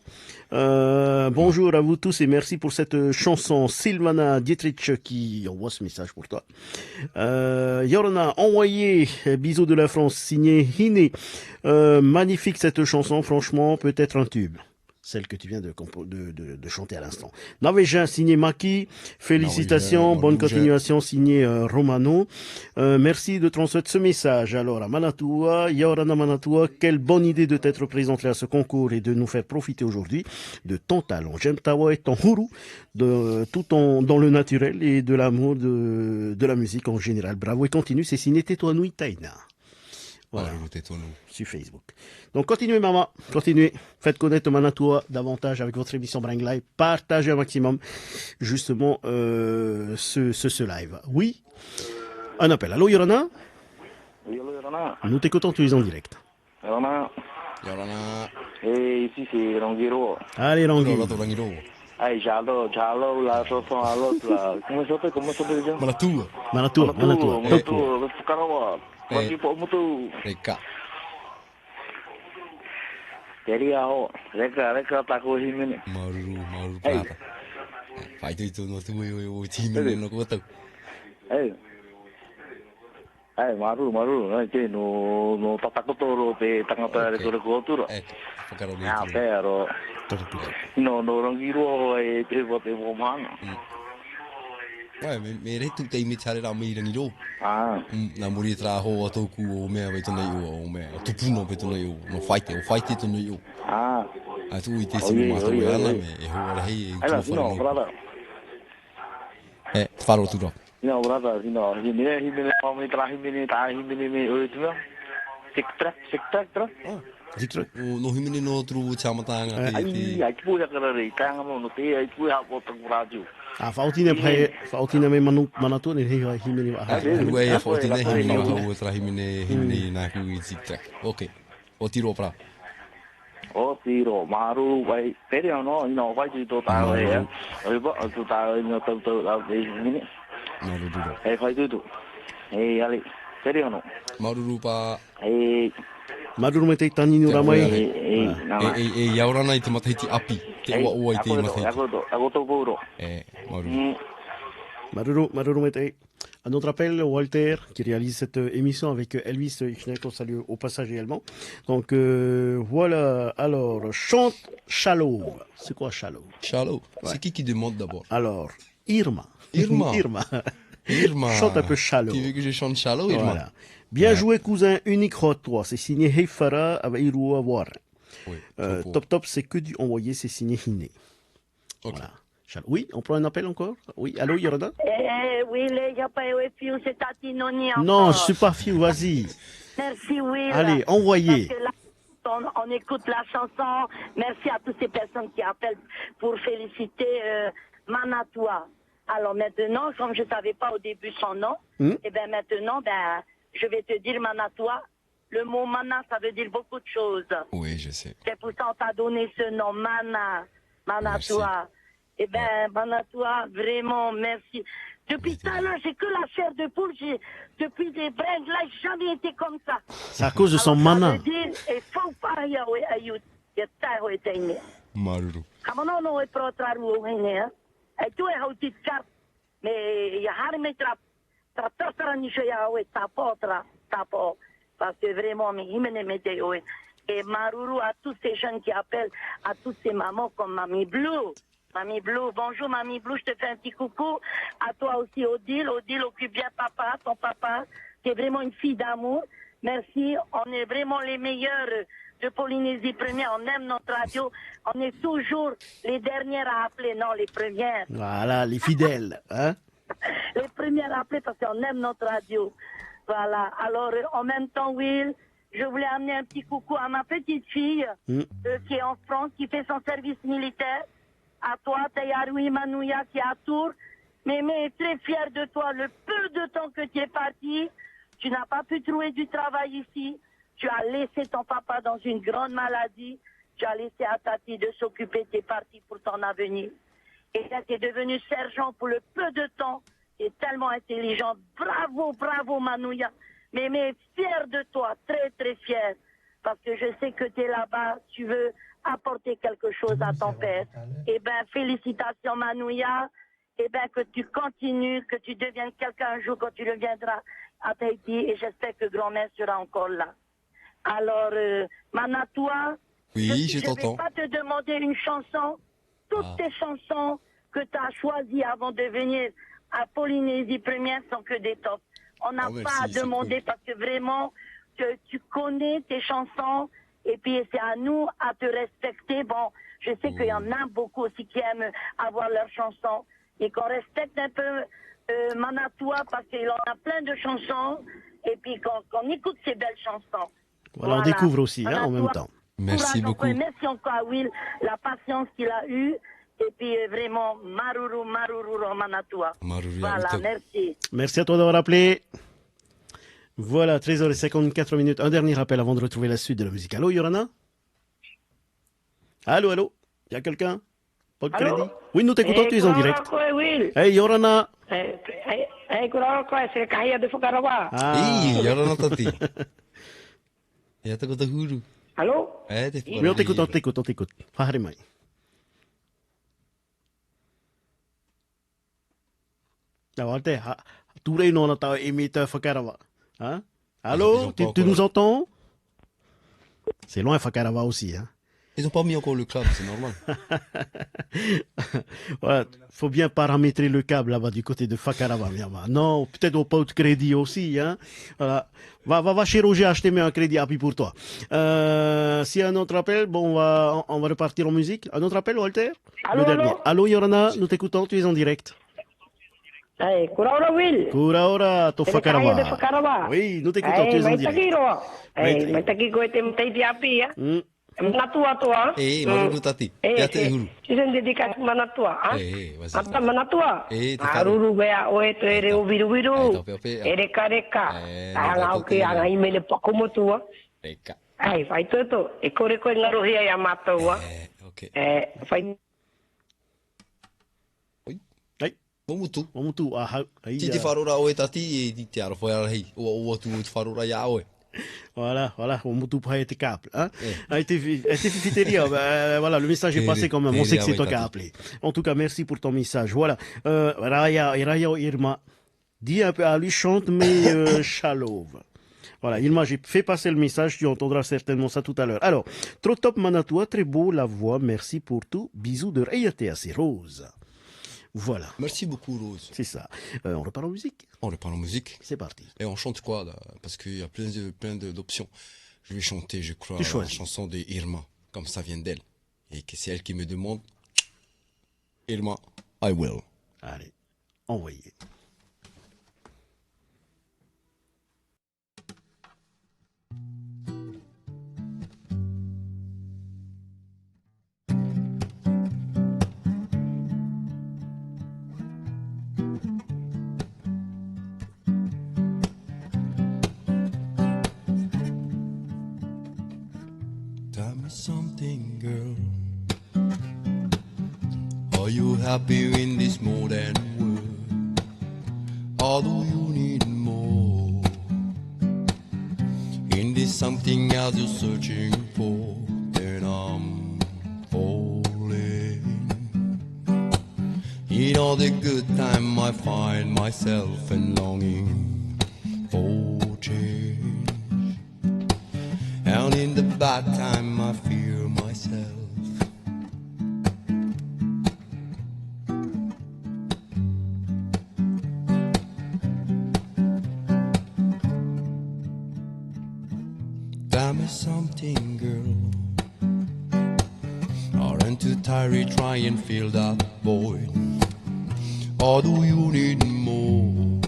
Bonjour à vous tous et merci pour cette chanson. Sylvana Dietrich qui envoie ce message pour toi. Yorana, envoyé bisous de la France, signé Hiné. Magnifique cette chanson, franchement, peut-être un tube. Celle que tu viens de chanter à l'instant. Norvégien, signé Maki. Félicitations, bonne continuation, signé Romano. Merci de transmettre ce message. Alors, à Manatua, Yorana Manatua, quelle bonne idée de t'être présenté à ce concours et de nous faire profiter aujourd'hui de ton talent. J'aime ta voix et ton huru, dans le naturel et de l'amour de la musique en général. Bravo et continue, c'est signé Tetua Nui Taina. Voilà, sur Facebook. Donc continuez maman, continuez. Faites connaître Manatua davantage avec votre émission Bring Live. Partagez un maximum justement ce live. Oui, un appel. Allô Yorana? Oui, allô Yorana. Nous t'écoutons, tu es en direct. Yorana. Et ici c'est Rangiro. Allez Rangiro. Hey, Jalo, la chanson à l'autre là. Comment ça s'appelle déjà? Manatua. Le Fukarawa. Bagi Pok Mutu. Reka. Jadi reka taku himin. Maru prata. Phải tu nó tu chi mình nó có tự. Maru, nanti no tatak toro pe tangata ko toro. Fakaro ni. Ah, pero. No Rangiro pe mo man. Ouais, mais les tout est mis à la mire ni do. Ah. Na muri tra ho to ku o me vai to nei o me. Tu puno pe to nei o. No fight to nei o. Ah. A tu ite si ma to ya na me e ho ra hei. No, brother. Faro tu do. No, brother, no. Himine pami tra himine me o tu. Siktra. No himine no tru chamatanga te. Ai pu ya kara ri tanga mo no te ai pu ha po tang radio. Ah, Fautina me Manatua ni hei himini wa. Ué, Fautina himini wa o tra himini na ku siktra. Okay. O tiro pra. O tiro maru vai pero no vai tu ta vai. Oi bo tu ta no tu la himini. Maru do. Vai tu. Ali. Serio no. Maru rupa. Maduru me te tani no ramai. Yaurana i te matahiti api. Te ua i te matahiti. Ako to puro. Maduru me te. Un autre appel, Walter, qui réalise cette émission avec Elvis Ichner, qu'on salue au passage également. Donc voilà, alors, chante Shallow. C'est quoi Shallow? Shallow. C'est qui demande d'abord? Alors, Irma. Chante un peu Shallow. Tu veux que je chante Shallow, Irma? Voilà. Bien joué, cousin unique Hot 3. C'est signé Heifara avec Irua Warren. Oui, top, c'est que du envoyé, c'est signé Hiné. Okay. Voilà. Oui, on prend un appel encore? Oui, allô, Yorana? Oui, il n'y a pas eu Fiu, c'est Tatinoni. Non, je suis pas Fiu, vas-y. Merci, Will. Allez, envoyez. On écoute la chanson. Merci à toutes ces personnes qui appellent pour féliciter Manatua. Alors maintenant, comme je ne savais pas au début son nom, et bien maintenant, je vais te dire Manatua. Le mot mana, ça veut dire beaucoup de choses. Oui, je sais. C'est pour ça qu'on t'a donné ce nom, Manatua. Eh bien, Manatua, vraiment, merci. Depuis ça, là, j'ai que la chair de poule. Depuis des brins, là, j'ai jamais été comme ça. C'est à cause de son mana. Ça veut dire, il faut pas y avoir ayut. Il y a tant de temps. Maruru. Comment on est pro traru, hein? Et tu es au petit cap. Mais il y a harme tra ni je ya we tapo parce que vraiment mais il me met et Maruru à tous ces jeunes qui appellent, à toutes ces mamans comme Mamie Blue, bonjour Mamie Blue, je te fais un petit coucou, à toi aussi Odile, occupe bien papa, ton papa, qui est vraiment une fille d'amour, Merci. On est vraiment les meilleurs de Polynésie Première. On aime notre radio. On est toujours les dernières à appeler, non, les premières. Voilà, les fidèles. Hein? Les premières à appeler parce qu'on aime notre radio. Voilà. Alors, en même temps, Will, je voulais amener un petit coucou à ma petite fille qui est en France, qui fait son service militaire. À toi, Tayaroui Manouya, qui est à Tours. Mémé est très fière de toi. Le peu de temps que tu es parti, tu n'as pas pu trouver du travail ici. Tu as laissé ton papa dans une grande maladie. Tu as laissé à Tati de s'occuper. Tu es parti pour ton avenir. Et là, tu es devenu sergent pour le peu de temps. Tu es tellement intelligent. Bravo, bravo, Manouya. Mémé est fière de toi, très, très fière. Parce que je sais que tu es là-bas, tu veux apporter quelque chose à ton père. Eh bien, félicitations, Manouya. Eh bien, que tu continues, que tu deviennes quelqu'un un jour quand tu reviendras à Tahiti. Et j'espère que grand-mère sera encore là. Alors, Manatoua, Oui, je ne vais t'entends. pas te demander une chanson. Toutes tes chansons que tu as choisies avant de venir à Polynésie Première sont que des tops. On n'a merci, pas à c'est demander cool. parce que vraiment, tu connais tes chansons et puis c'est à nous à te respecter. Bon, je sais qu'il y en a beaucoup aussi qui aiment avoir leurs chansons et qu'on respecte un peu Manatoua parce qu'il en a plein de chansons et puis qu'on écoute ces belles chansons. Voilà, on découvre aussi hein, en même temps. Merci Courage beaucoup. encore. Merci encore à Will, la patience qu'il a eue. Et puis vraiment, Maruru, Maruru, Manatoua. Voilà, merci. Merci à toi d'avoir appelé. Voilà, 13h54. Un dernier appel avant de retrouver la suite de la musique. Allô, Yorana? Allô, allô? Il y a quelqu'un? Pas de Allô? crédit? Oui, nous t'écoutons, tu es en direct. Hey, Yorana! C'est Kahia de Fukarawa. Hey, Yorana Tati. Il y a ta kota huru. Allô? Oui, on t'écoute. Faharimai. Hein? Allô, tu nous entends? C'est loin, Fakarawa aussi. Hein? Ils n'ont pas mis encore le câble, c'est normal. Voilà, faut bien paramétrer le câble là-bas du côté de Fakarawa. Non, peut-être au pot de crédit aussi. Hein? Voilà. Va chez Roger acheter un crédit API pour toi. S'il y a un autre appel, bon, on va repartir en musique. Un autre appel, Walter? Allô, le dernier. allô? Allô, Yorana, nous t'écoutons, tu es en direct. Hey, Kuraura Will. Kuraura, to Fakarawa. De Fakarawa. Oui, nous t'écoutons, tu es en direct. Mai taki ko te mtaiti api, Manatua toa. Maruru Tati. Il y a ta huru. Tu es dédicace Manatua, hein? Vas-y. Ata Manatua. Aruru bea o e te ere o viru viru. Ereka reka. Anga o ke anga imele pakomotua. Reka. Ai, fai toto. E kore koe ngarohia ia mataua. Fai Mamutu. Ti te wharora o e tati e te ara whai ara hei. Ua tu te wharora ia oe. Voilà, on me toupe tes câbles. Hein? A été fifiteria. Voilà, le message est passé quand même. On sait que c'est toi qui as appelé. En tout cas, merci pour ton message. Voilà. Raya Irma, dis un peu à lui, chante mes chalouves. Voilà, Irma, j'ai fait passer le message. Tu entendras certainement ça tout à l'heure. Alors, trop top Manatoua, très beau la voix. Merci pour tout. Bisous de Rayate, c'est Rose. Voilà. Merci beaucoup, Rose. C'est ça. On repart en musique? On repart en musique. C'est parti. Et on chante quoi, là? Parce qu'il y a plein d'options. Je vais chanter, je crois, la chanson de Irma, comme ça vient d'elle. Et que c'est elle qui me demande. Irma, I will. Allez, envoyez. Something, girl. Are you happy in this modern world? Although you need more, in this something else you're searching for, then I'm falling. In all the good time I find myself and longing for change. And in the bad time I fear myself. me something, girl. Aren't you tired trying and fill that void? Or do you need more?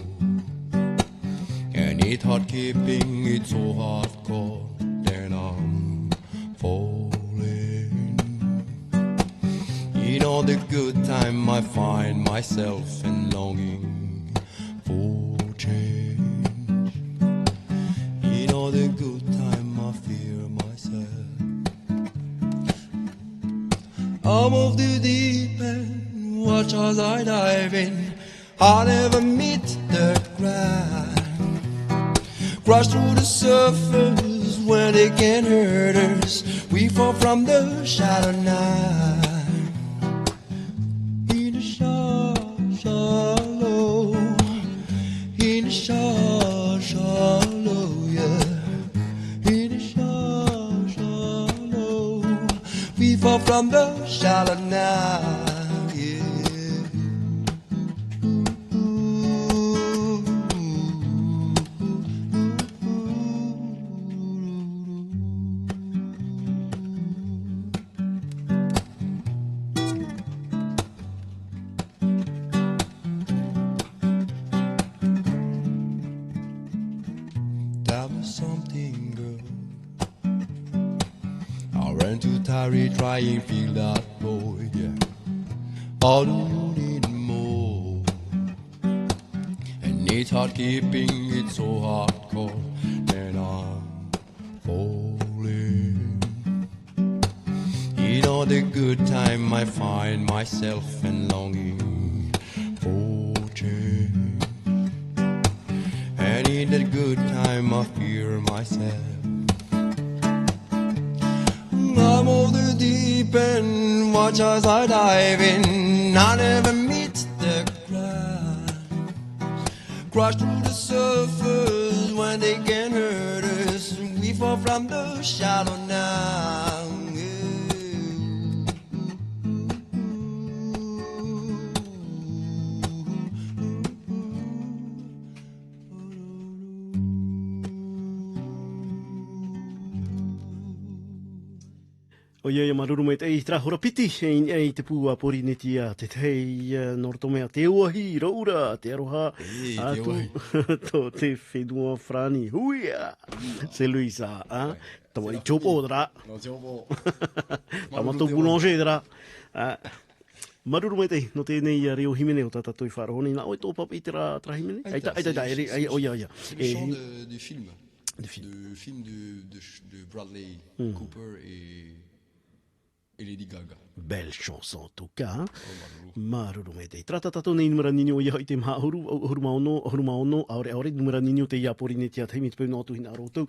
And it's hard keeping it so hardcore. Then I'm falling. In all the good time I find myself and longing for change. In all the good time I fear myself. I'm off the deep end, watch as I dive in. I'll never meet the ground. Crash through the surface when they can hurt us. We fall from the shallow night. In the shallow, in the shallow, yeah. In the shallow, we fall from the shallow night. Try and feel that void, yeah. Or do you need more? And it's hard keeping it so hardcore. And I'm falling. In all the good time I find myself and longing for change. And in that good time I fear myself. I'm over the deep end, watch as I dive in. I never meet the ground. Crash through the surface when they can hurt us. We fall from the shallow now. Oia maruru te tra horapiti e te pua porinetia te tei nortomea te uahi roura te aroha atu to te whenua frani huia c'est lui ça hein tamari chopo dra tamato boulanger dra maruru mai te no te nei reo himene o tata toi wharohoni na oi tō papi te ra himene aita oia du film de Bradley Cooper et Lady Gaga. Belle chanson en tout cas. Hein? Maruru me te. Trata tato nei numera nini o ia i te mahuru maono aore numera nini o te ia porinetia te mit pe no tu hina roto.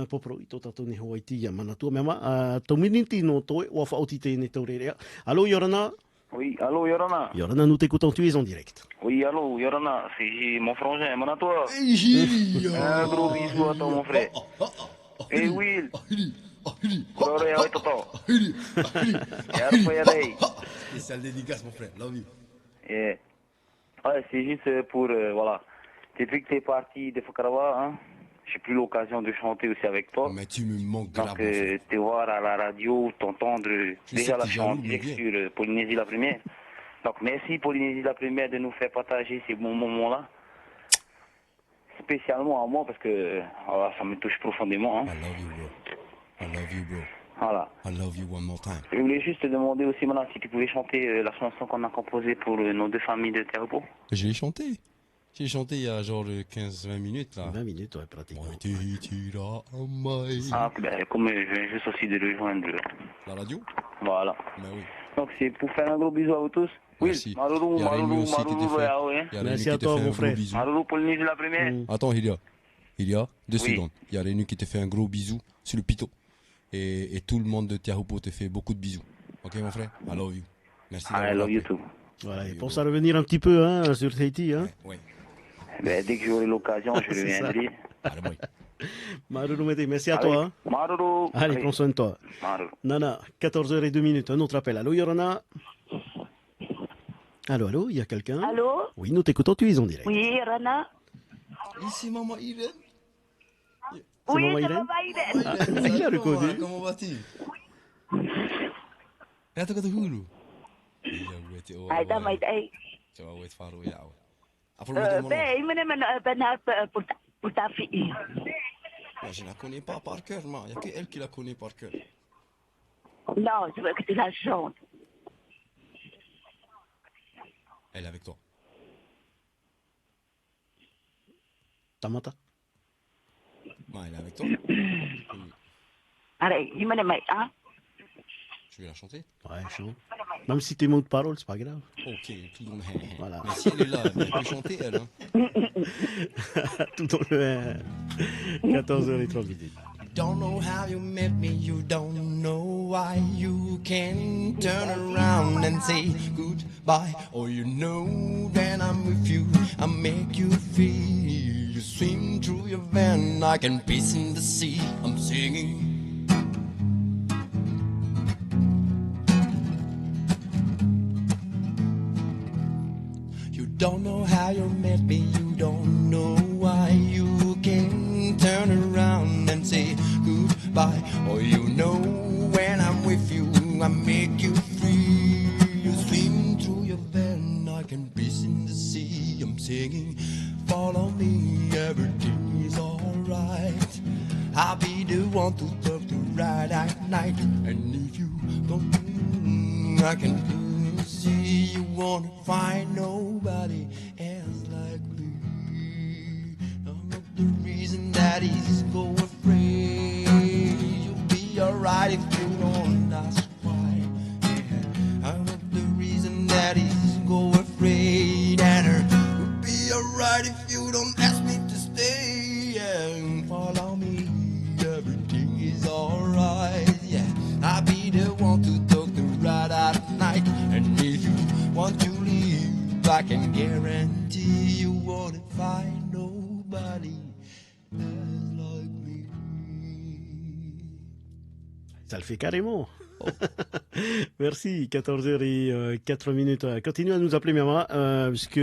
Popro i to tato ne Hawaii ia manatua mema. Tominiti no toi wa fauti te ne taurerea. Allô Yorana? Oui, allô Yorana. Yorana, nous t'écoutons, tu es en direct. Oui, allô Yorana, c'est mon frangin, Manatua. Hey Gilles. Un gros bisou à toi mon frère. Hey Will. Spécial dédicace mon frère, love you. Yeah. Ouais, c'est juste pour, voilà. Depuis que t'es parti de Fakarawa, hein, j'ai plus l'occasion de chanter aussi avec toi. Mais tu me manques de donc, te voir à la radio, t'entendre déjà la chanter direct sur Polynésie la première. Donc merci Polynésie la première de nous faire partager ces bons moments-là. Spécialement à moi parce que ça me touche profondément. Hein. I love you bro. I love you, bro. Voilà. I love you one more time. Je voulais juste te demander aussi, maintenant, si tu pouvais chanter la chanson qu'on a composée pour nos deux familles de Terrepo. Je l'ai chanté. J'ai chanté il y a genre 15-20 minutes, là. 20 minutes, ouais, pratiquement. Ah, ben, comme je viens juste aussi de rejoindre la radio. Voilà. Ben oui. Donc, c'est pour faire un gros bisou à vous tous. Merci. Oui, merci à toi, mon frère. Maruru, Polynésie la première. Attends, il y a 2 secondes. Il y a Rénu qui te fait un gros bisou sur le pito. Et tout le monde de Tiahupo te fait beaucoup de bisous. Ok, mon frère? I love you. Merci. I love you too. Voilà, il pense à revenir un petit peu hein, sur Tahiti. Hein. Ouais. Ben, dès que j'aurai l'occasion, je reviendrai. Maruru Mete, merci à toi. Hein. Maruru. Allez, prends soin de toi. Maruru. Nana, 14h02, un autre appel. Allô, Yorana? Allô, il y a quelqu'un? Allô? Oui, nous t'écoutons, tu es en direct. Oui, Yorana? Ici, maman Irène. C'est Oui, Maman c'est Irène? Maman Irène. Ah, qui a reconnu? Comment vas-tu? Attends, kata hulu. Iya, gue ti oh. Ai ta mai ai. Coba gue faru ya. Apa lu mau? Ben, pour ta fille. Mais je la connais pas par cœur, moi. Il n'y a que elle qui la connaît par cœur. Non, je veux que tu la chantes. Elle est avec toi. Tamata? Bah, elle est avec toi. Oui. Allez, il me met, hein? Tu veux la chanter? Ouais, chante. Même si tes mots de parole, c'est pas grave. Ok, tout dans le Voilà. Mais si elle est là, elle peut chanter, elle. Hein. Tout dans le 14h30. You don't know how you met me, you don't know why you can turn around and say goodbye. Or you know when I'm with you, I make you feel. You swim through your van like a piece in the sea. I'm singing. You don't know how you met me, you don't know why you can turn around and say goodbye. Or you know when I'm with you, I make you free. You swim through your van like a piece in the sea. I'm singing, follow me, everything is alright. I'll be the one to talk to right at night. And if you don't, I can see you wanna find nobody else like me. I'm not the reason that he's go afraid. You'll be alright if you don't ask why. Yeah. I'm not the reason that he's go afraid. And you'll be alright if you don't ask me to stay. Yeah. Follow me, everything is alright. Yeah, I'll be the one to talk to right at night. And if you want to leave, I can guarantee you won't find nobody else like me. Ça le fait carrément. Merci, 14h04. Continuez à nous appeler, Mama, puisque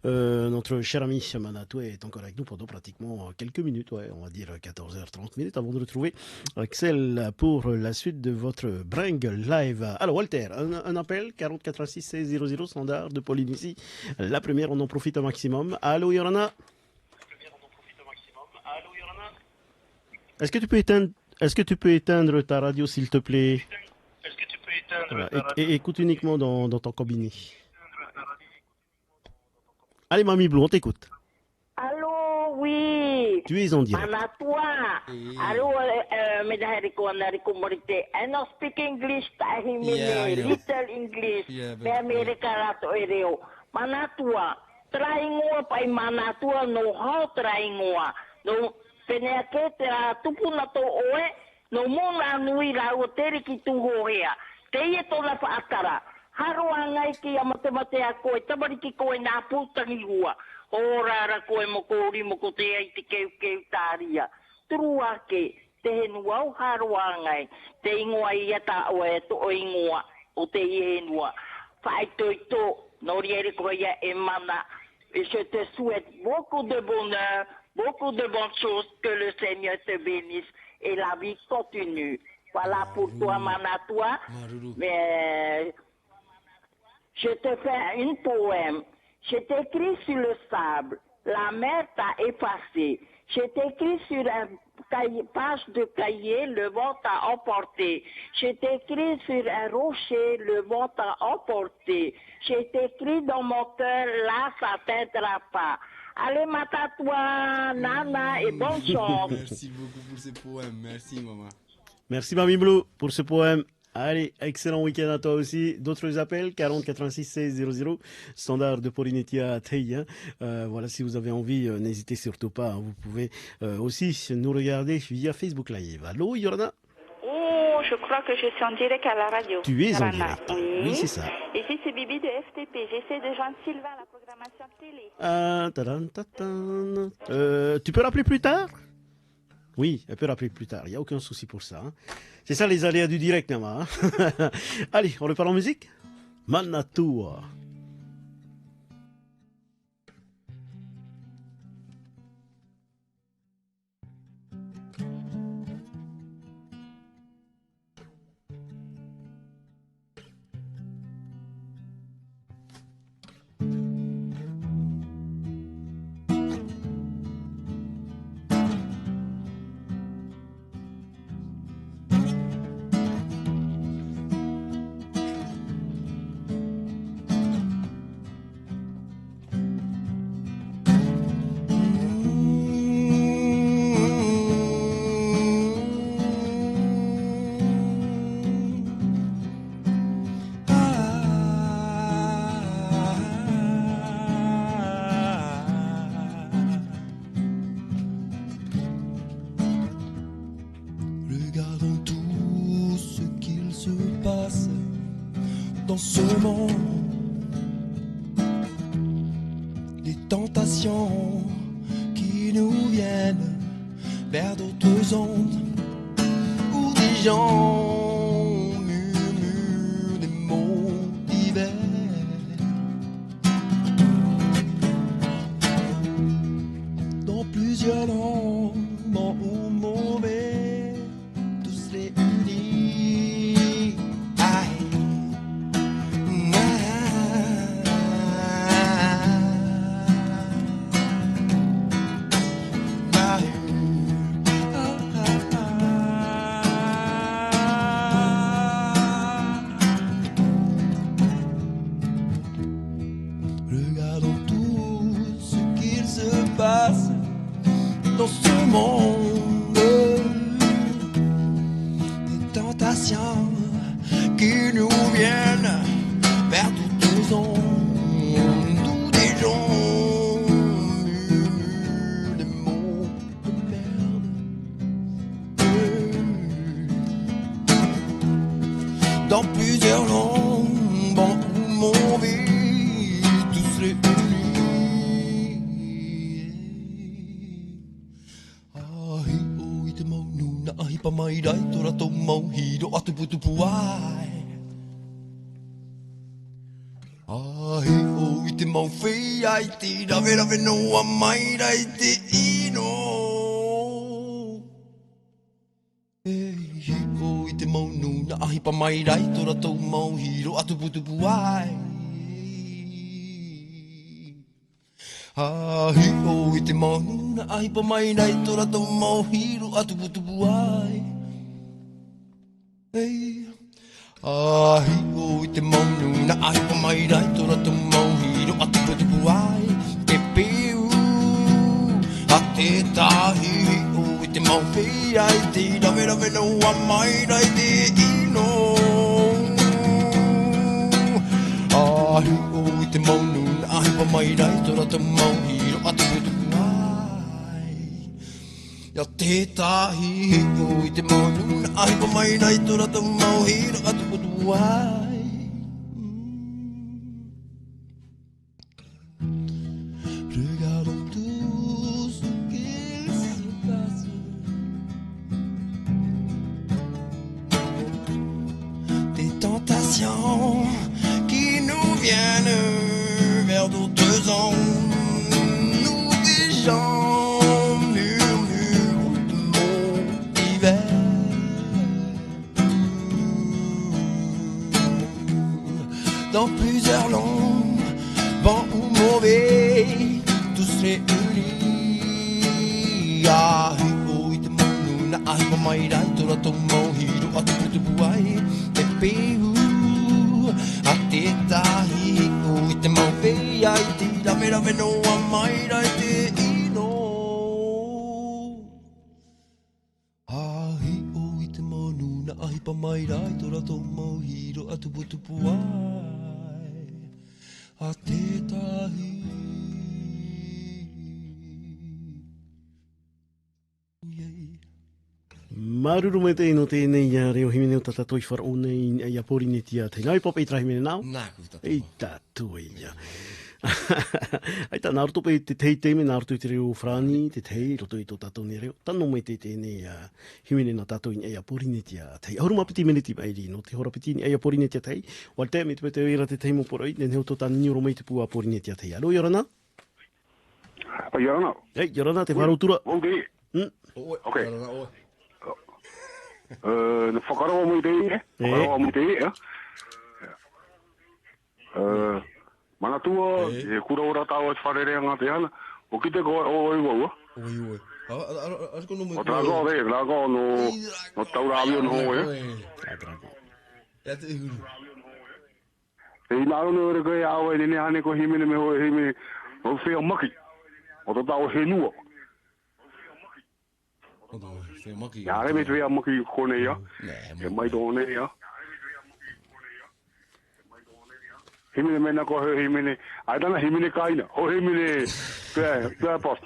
notre cher ami Manatou est encore avec nous pendant pratiquement quelques minutes, ouais, on va dire 14h30 minutes, avant de retrouver Axel pour la suite de votre Bring Live. Alors, Walter, un appel, 40 86 16 00, standard de Polynésie. La première, on en profite un maximum. Allô, Yorana? Est-ce que tu peux éteindre ta radio, s'il te plaît? Voilà. Et écoute uniquement dans ton cabinet. Allez, Mamie Blue, on t'écoute. Allô, oui. Tu es en direct. Manatua. Allô, I don't speak English, little English. Me America rato ereo. Manatua. Traingoa pai manatua no hao traingoa. No peneakete a tupuna to oe. No mona nui rau tere ki tuhohea. Te ie tona whaatara. Haroa ngai ki a matemate a koe. Tamari ki koe nā pūtangi hua. O rara koe mo kōri mo ko te ai te keu tāria. Turua ke te henu au haroa ngai. Te ingoa i ata o e to o ingoa o te i henua. Whai toi tō. Nori ere koe ia e mana. Et je te souhaite beaucoup de bonheur, beaucoup de bonnes choses. Que le Seigneur te bénisse et la vie continue. Voilà pour toi, Manatua. Mais je te fais une poème. Je t'écris sur le sable. La mer t'a effacé. Je t'écris sur une page de cahier. Le vent t'a emporté. Je t'écris sur un rocher. Le vent t'a emporté. Je t'écris dans mon cœur. Là, ça t'aidera pas. Allez, Matatua, Nana, et bonne chance. Merci beaucoup pour ce poème. Merci, maman. Merci, Mamie Blue, pour ce poème. Allez, excellent week-end à toi aussi. D'autres appels, 40 86 16 00, standard de Polynesia Teia. Voilà, si vous avez envie, n'hésitez surtout pas. Vous pouvez aussi nous regarder via Facebook Live. Allô, Yorana? Oh, je crois que je suis en direct à la radio. Tu es en Yorana. direct. Oui, c'est ça. Ici, c'est Bibi de FTP. J'essaie de joindre Sylvain à la programmation télé. Tu peux rappeler plus tard? Oui, elle peut rappeler plus tard. Il n'y a aucun souci pour ça. Hein. C'est ça les aléas du direct, Nama. Hein. Allez, on repart en musique. Manatua. tentations qui nous viennent vers d'autres ondes où des gens murmurent des mots divers. Dans plusieurs langues, bon ou mauvais, tous réunis. Aïe. Regardons tout ce qu'il se passe dans ce monde, des tentations qui nous viennent vers d'autres ondes, où des gens murmurent des mots de merde. Dans plusieurs langues, bon ou mauvais, tous réunis. Ahi o I te mau nuna, ahi pa mai rai, tora tau mau hiro atu putupu ai. Ahi o I te mau whei ai ti rawe rawe noa mai rai te ino. Ahi o I te mau nuna, ahi pa mai rai, tora tau mau hiro atu putupu ai. Ahi o I te mau nuna, ahi pa mai rai, tora tau mau hiro atu putupu ai. Ahi o I te mau nuna, ahi pa mai rai, tora tau mau hiro atu putupu ai. Te peu a te tahi o I te mau whei ai te rawe rawe noa mai rai te ino. Ahi o I te mau nuna, ahi pa mai rai, tora tau mau hiro atu putupu ai. Ia te tahi o I te mau nuna, ahi pa mai rai, tora tau mau hiro atu putupu ai. Regardons tout ce qu'il se passe des tentations qui nous viennent vers d'autres ondes, nous des gens murmurent de mots divers. Dans plusieurs langues, bons ou mauvais, tous réunis. Ahi o I te mau nuna, ahi pa mai rai, tora tau mau hiro atu putupu ai. Te peu a te tahi o I te mau whei ai te rawe rawe noa mai rai te ino. Ahi o I te mau nuna, ahi pa mai rai, tora tau mau hiro atu putupu ai. A te tahi. Maruru me te ino tēnei reo himene o tatatoi whara o nei ia pori ne tia te. Ngai pop e tra himene nao? Nā ku tatua. Ei tatua ia. Ai tā nāruto pe te tei teime, nāruto I te reo whrani, te tei, roto I tō tatou ne reo. Tano me te tēnei himene na tatou ia pori ne tia tei. Auru mapiti meneti mai ri, no te hora piti ia pori ne tia tei. Wal te me te pete ira te tei mo poroi, nen heo tō tā nini oro mei te pua pori ne tia tei. Alo, Yorana? Yorana. Ei, Yorana, te wharautura. Okay. Okay. Na whakarawa mo I te e? Whakarawa mo I te e, Manatua, e kura ora tau e wharerea ngā te hana. O ki te koe o iwa ua. O iwa. O trago re, trago no taurawi on ho e. Ia te ihuru. E ina aro re koe awa e nene hane ko himene me ho e himene. O whea maki. O to tau he nua. Ia re me te whea maki kone ia. E mai tōne ia. Himene mena ko himene, ai dana himene kaina, o himene pea post.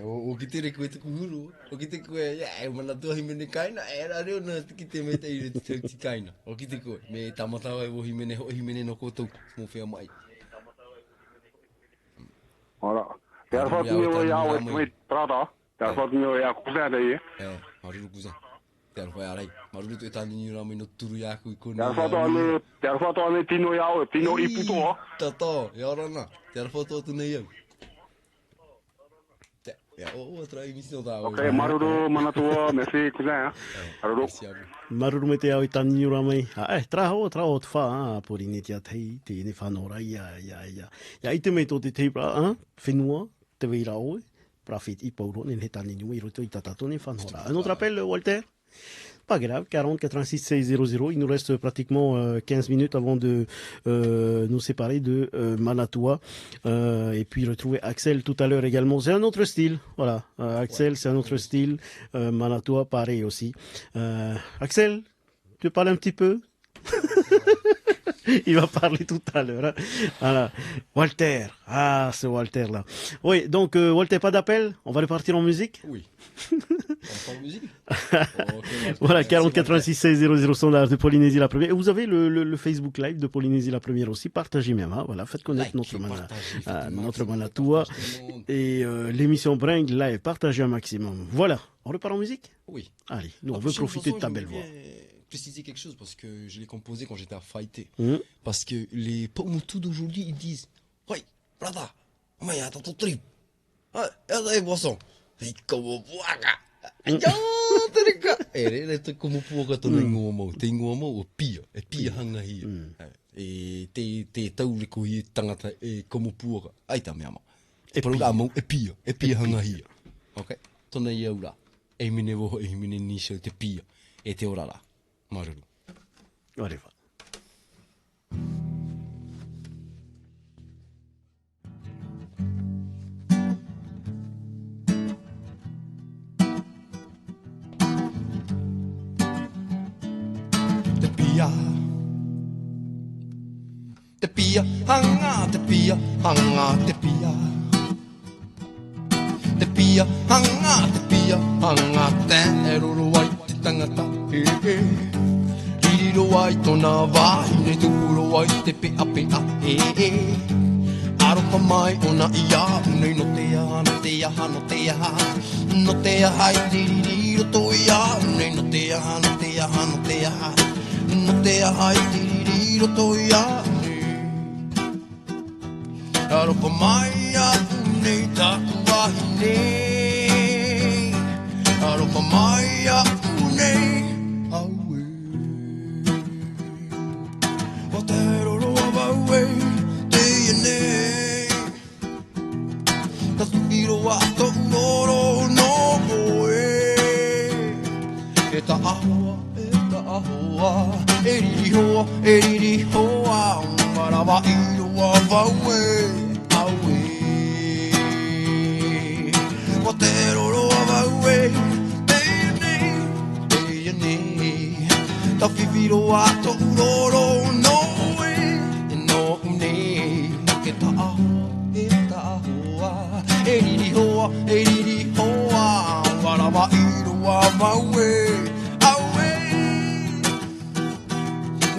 O ki te koe te kuhuru, o ki te koe, o mana tua himene kaina, ra reo na ki te me te ire te kaina, o ki te koe, me tamatawa e o himene no koutou, mō whea mai. Voilà. Te arwhatu mio ia o e trata. Te arwhatu mio ia cousin dei. Maruru cousin. Te arwhai arai. Maruru te tani ni rame no turu ia ku ikone. Te arwhatu ane tino ia o tino I puto. Tata, ia rana. Te arwhatu atu nei au. Outra emissão da Ok, Maruru, Manatua, merci, cousin. Maruru. Maruru me te au I tani ura mai. Traho te wha, porine te atei, te ne whanora, ia. Ia I te mei tō te tei pra, whenua, te weira oe, prafit I pauro, ne tani niu, I roto I tatato ne whanora. Un autre appel, Walter? Pas grave, 40 86 600. Il nous reste pratiquement 15 minutes avant de nous séparer de Manatua. Et puis retrouver Axel tout à l'heure également. C'est un autre style. Voilà, Axel, c'est un autre style. Manatua, pareil aussi. Axel, tu veux parler un petit peu? Il va parler tout à l'heure. Hein. Voilà. Walter. Ah, c'est Walter là. Oui, donc Walter, pas d'appel? On va repartir en musique? Oui. En musique Voilà, 40 86 600 standard de Polynésie la première. Et vous avez le Facebook Live de Polynésie la première aussi. Partagez même. Hein. Voilà, faites connaître notre Manatua. Et l'émission Bring Live. Partagez un maximum. Voilà. On repart en musique? Oui. Allez, nous on veut profiter de ta belle voix. Préciser quelque chose parce que je l'ai composé quand j'étais à Fighté. Parce que les Pomotou d'aujourd'hui ils disent ouais, brother, mais y a ton trip. Ah, y a des boissons. Et comme boaga. E como puaka tōna ingoa mau. Te ingoa mau o pia. E pia hanga hia. E te taure ko hi tangata e como puaka. Ai ta mea mau. E pia mau e pia. E pia hanga hia. Ok? Tōna i aura. E mine woho e mine nisho te pia. E te ora la. Maruru. Whatever. Te pia, hanga, te pia, hanga, te pia. Te pia, hanga, te pia, hanga, te roro ai te tangata, Riro ai tōna wāhine, tūro ai te pea pea, Aropa mai ona ia, unei no te aha, no te aha, no te aha. No te aha I tiriro tō ia, unei no te aha, no te aha, no te aha. No te aha I tiriro tō ia, Aropa mai a unei taku wahine. Aropa mai a unei aue. Wa te roro a waue te ienei. Ta tuhiro a tō roro no moe. E ta ahoa, e riri hoa, Marawa iro a waue. Wa te roro a waue, te ienei, ta whiwhiro a tō roro no unei, ke ta ahoa, e riri hoa, warawa iro a waue,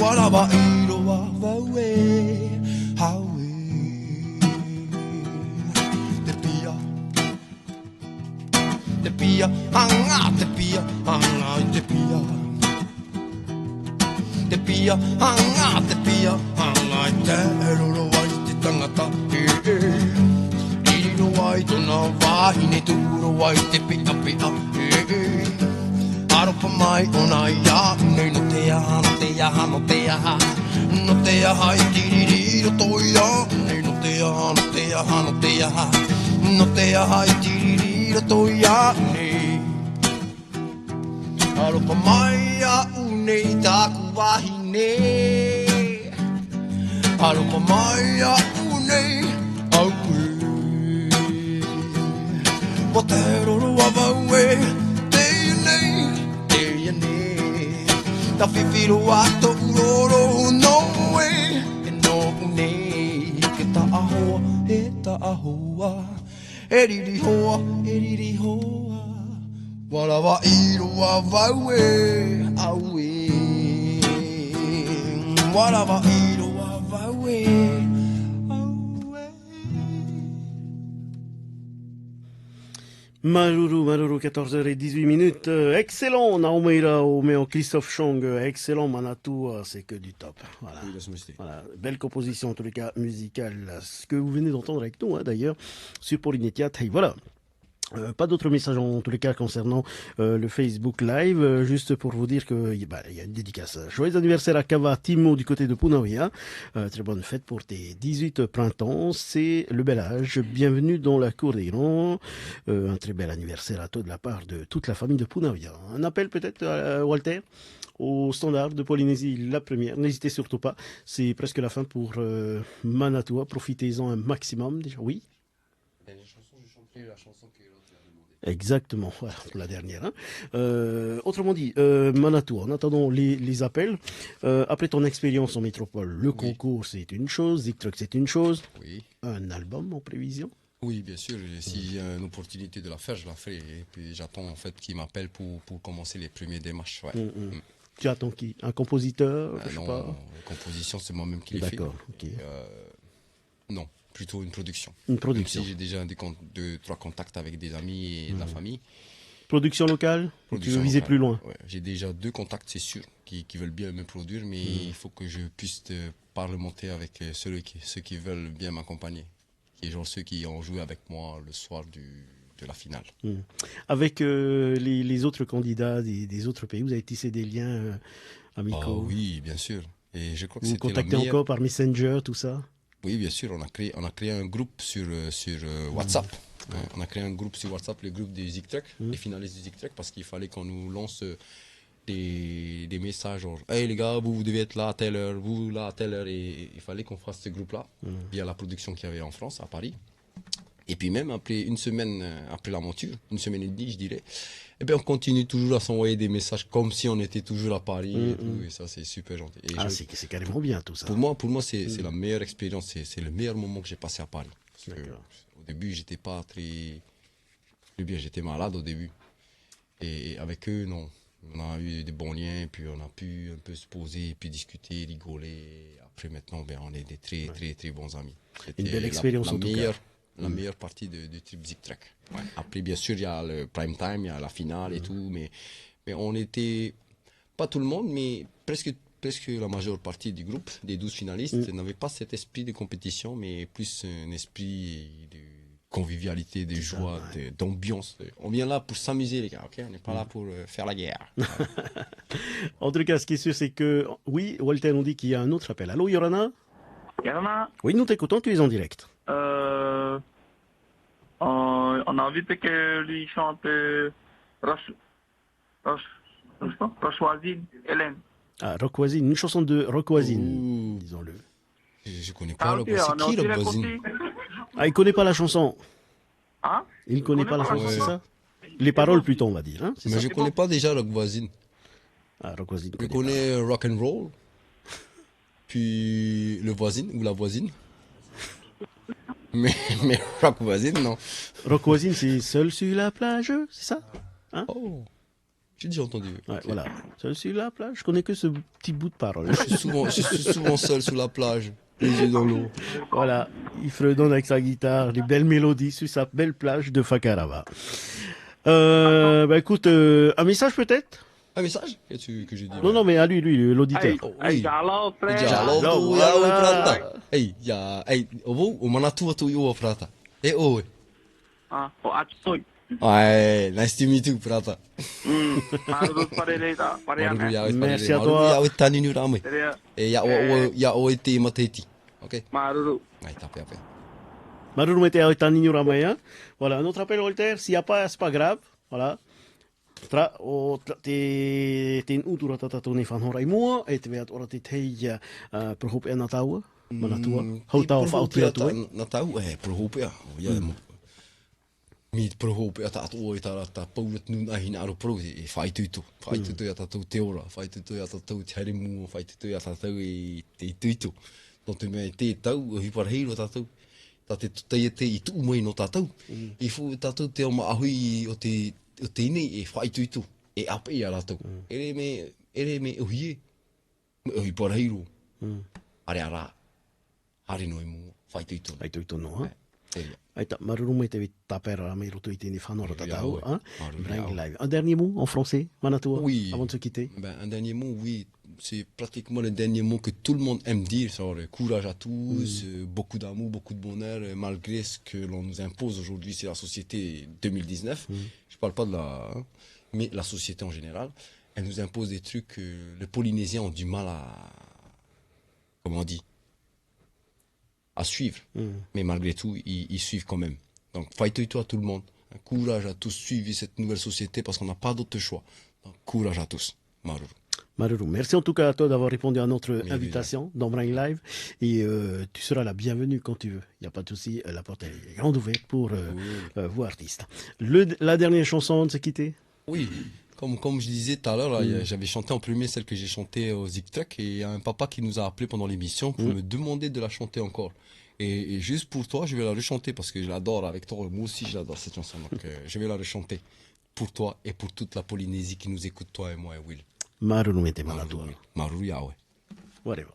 warawa iro a waue, te pia, hanga, te pia, hanga, te pia. Te pia, hanga, te pia, hanga, te roro ai te tangata, Riro ai tōna wāhine, tūro ai te pea pea, Aropa mai ona ia, unei no te aha, no te aha, no te aha. No te aha I tiririro tō ia, unei no te aha, no te aha, no te aha. No te aha I tiririro tō ia, unei. Aropa mai a unei taku wahine. Aropa mai a unei aue. Wa te roro a waue, te ienei, ta whiwhiro a tō roro no unei, ke ta ahoa, ta ahoa, e riri hoa, warawa iro a waue, warawa iro a waue, Maruru, 14h18. Excellent, Naomeira Omeo, Christophe Chong. Excellent, Manatou, c'est que du top. Voilà. Voilà. Belle composition, en tous les cas, musicale. Ce que vous venez d'entendre avec nous, d'ailleurs, sur Polynétia. Et voilà. Pas d'autres messages en tous les cas concernant le Facebook Live, juste pour vous dire que il y a une dédicace. Joyeux anniversaire à Kava Timo du côté de Punawea. Très bonne fête pour tes 18 printemps, c'est le bel âge. Bienvenue dans la cour des grands. Un très bel anniversaire à toi de la part de toute la famille de Punawea. Un appel peut-être à Walter au standard de Polynésie, la première. N'hésitez surtout pas, c'est presque la fin pour Manatua. Profitez-en un maximum déjà. Oui. La chanson que l'autre a demandé. Exactement, voilà, la dernière. Hein. Autrement dit, Manatou, en attendant les appels, après ton expérience en métropole, le concours c'est une chose, Zik Truck c'est une chose, un album en prévision? Oui, bien sûr, si j'ai une opportunité de la faire, je la ferai. Et puis j'attends en fait qu'ils m'appellent pour commencer les premières démarches. Ouais. Tu attends qui? Un compositeur? Je sais pas. La composition c'est moi-même qui l'ai fait. D'accord, ok. Non. Plutôt une production. Une production. Même si j'ai déjà 2-3 contacts avec des amis et de la famille. Production locale? Tu veux viser plus loin? Ouais. J'ai déjà 2 contacts, c'est sûr, qui veulent bien me produire, mais il faut que je puisse parlementer avec ceux qui veulent bien m'accompagner. Et genre ceux qui ont joué avec moi le soir de la finale. Avec les autres candidats des autres pays, vous avez tissé des liens amicaux? Oui, bien sûr. Et je crois que vous c'était contactez encore par Messenger, tout ça? Oui, bien sûr, on a créé un groupe sur WhatsApp. On a créé un groupe sur WhatsApp, le groupe des Zik Truck, les finalistes du Zik Truck, parce qu'il fallait qu'on nous lance des messages genre « Hey les gars, vous devez être là à telle heure, vous là à telle heure ». Et il fallait qu'on fasse ce groupe-là, via la production qu'il y avait en France, à Paris. Et puis même après une semaine après l'aventure, une semaine et demie je dirais, et bien on continue toujours à s'envoyer des messages comme si on était toujours à Paris et tout, et ça c'est super gentil. Et c'est carrément bien tout ça. Pour moi c'est la meilleure expérience, c'est le meilleur moment que j'ai passé à Paris. Parce que, au début j'étais pas très bien, j'étais malade au début. Et avec eux non, on a eu des bons liens, puis on a pu un peu se poser, puis discuter, rigoler. Après maintenant on est des très bons amis. Une belle expérience en tout cas. La meilleure partie du trip Zik Truck. Ouais. Après, bien sûr, il y a le prime time, il y a la finale et tout, mais on était, pas tout le monde, mais presque la majeure partie du groupe, des 12 finalistes, n'avait pas cet esprit de compétition, mais plus un esprit de convivialité, de joie, d'ambiance. On vient là pour s'amuser, les gars, ok? On n'est pas là pour faire la guerre. En tout cas, ce qui est sûr, c'est que, oui, Walter nous dit qu'il y a un autre appel. Allô, Yorana? Yorana? Oui, nous t'écoutons, tu es en direct. On a envie que lui chante Rochoisine, Hélène. Ah, Rochoisine, une chanson de Rochoisine, disons-le. Je connais pas Rochoisine. C'est qui Rochoisine? Ah, il connaît pas la chanson. Hein? Il connaît pas la chanson, c'est ça? Les paroles plutôt, on va dire. Hein, mais je connais pas déjà Rochoisine. Ah, Rochoisine. Je connais Rock and Roll. Puis le voisine ou la voisine. Mais Rock Voisine, non. Rock Voisine, c'est Seul sur la plage, c'est ça? Hein? Oh, j'ai déjà entendu. Ouais, okay. Voilà. Seul sur la plage, je connais que ce petit bout de parole. Je suis souvent seul sur la plage, les yeux dans l'eau. Voilà, il fredonne avec sa guitare, des belles mélodies sur sa belle plage de Fakarava. Écoute, un message peut-être? Un message que j'ai dit. Non, mais à lui, l'auditeur. Hey, Jalo, frère. Jalo, prata. Hey, o Manatua tu yo prata. Oi. Ah, o Atsoi. Ouais, nice to meet you, prata. Merci à toi. Et ya o te mateti. OK. Maruru. Ouais, tapé. Maruru mete a taninho ramaya. Voilà, un autre appel Walter, s'il y a pas, c'est pas grave. Voilà. Te utura tata toni van horai mua e te veat ora te tei prohope e nataua manatua hau tau whao tira tue natau prohope a mi prohope a tatu o i ta paurat nun ahina aro pro e whaitutu a tatu te ora whaitutu a tatu te haere mua whaitutu a tatu e te tuitu no te mea te tau o hiparheiro tatu ta te tutei e te i tu umoi no tatu i fu tatu te o maahui o te inei e whaitutu e ape i a rātou. Ere me uhie, me uhi parahiru. Are ara, hare noi mua, whaitutu. Whaitutu no, ha? Un dernier mot en français, Manatua, oui. Avant de se quitter. Un dernier mot, oui. C'est pratiquement le dernier mot que tout le monde aime dire. Courage à tous, beaucoup d'amour, beaucoup de bonheur, malgré ce que l'on nous impose aujourd'hui, c'est la société 2019. Je parle pas de mais la société en général. Elle nous impose des trucs que les Polynésiens ont du mal à suivre. Mais malgré tout, ils suivent quand même. Donc, fight-toi à tout le monde. Courage à tous, suivez cette nouvelle société parce qu'on n'a pas d'autre choix. Donc, courage à tous. Maruru. Maruru, merci en tout cas à toi d'avoir répondu à notre invitation dans Brain Live. Et tu seras la bienvenue quand tu veux. Il n'y a pas de souci, la porte est grande ouverte pour vous artistes. La dernière chanson avant de se quitter. Oui, comme je disais tout à l'heure, j'avais chanté en premier celle que j'ai chantée au Zik Truck et il y a un papa qui nous a appelé pendant l'émission pour me demander de la chanter encore. Et juste pour toi, je vais la rechanter parce que je l'adore avec toi. Moi aussi, je l'adore cette chanson. Donc, je vais la rechanter pour toi et pour toute la Polynésie qui nous écoute, toi et moi et Will. Maruru mete Manatua. Maruru yawe. Whatever.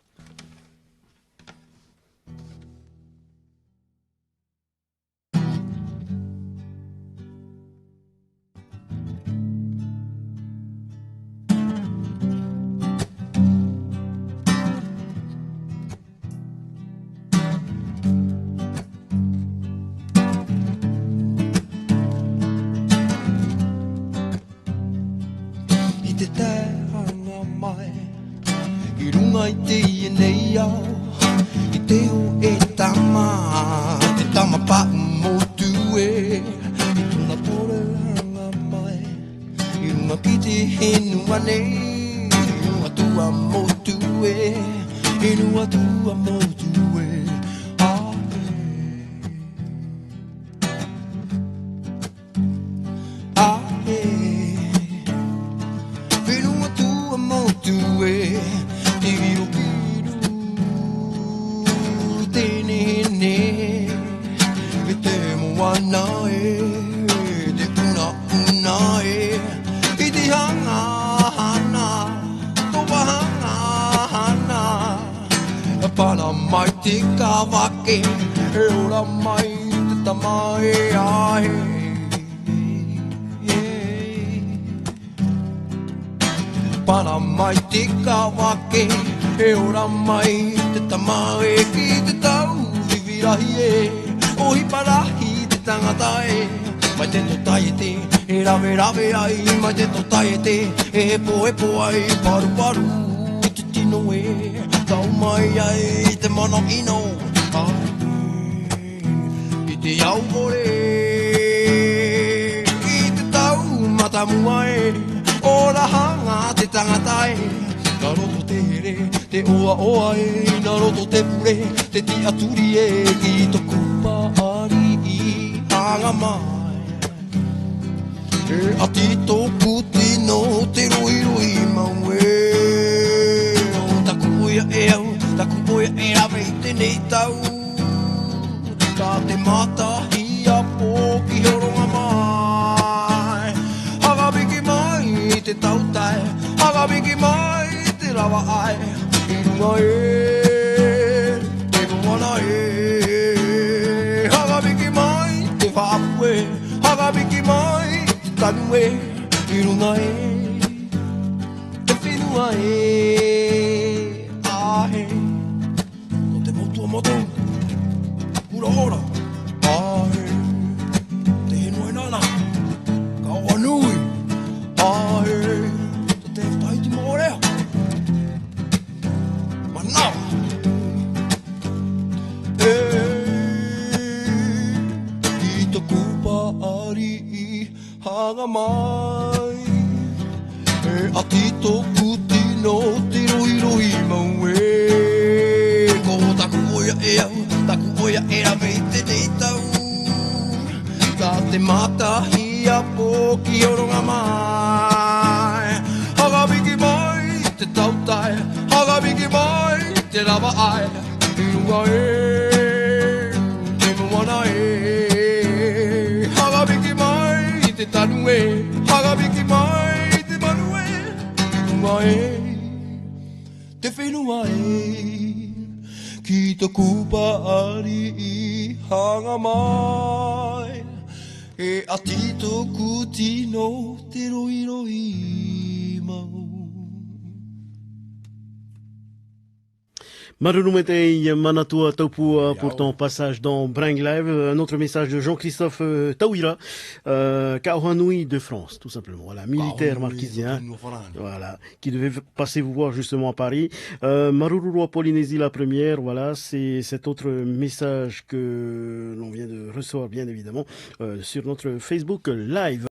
ki to kupa ari I hanga mai e atito kuti no te roiroi mau. Marunumete Manatua Taupua pour ton passage dans Bring Live. Un autre message de Jean-Christophe Tauira, Kaohanui de France, tout simplement. Voilà, militaire marquisien, voilà, qui devait passer vous voir justement à Paris. Marurua Polynésie la première, voilà, c'est cet autre message que l'on vient de recevoir bien évidemment sur notre Facebook Live.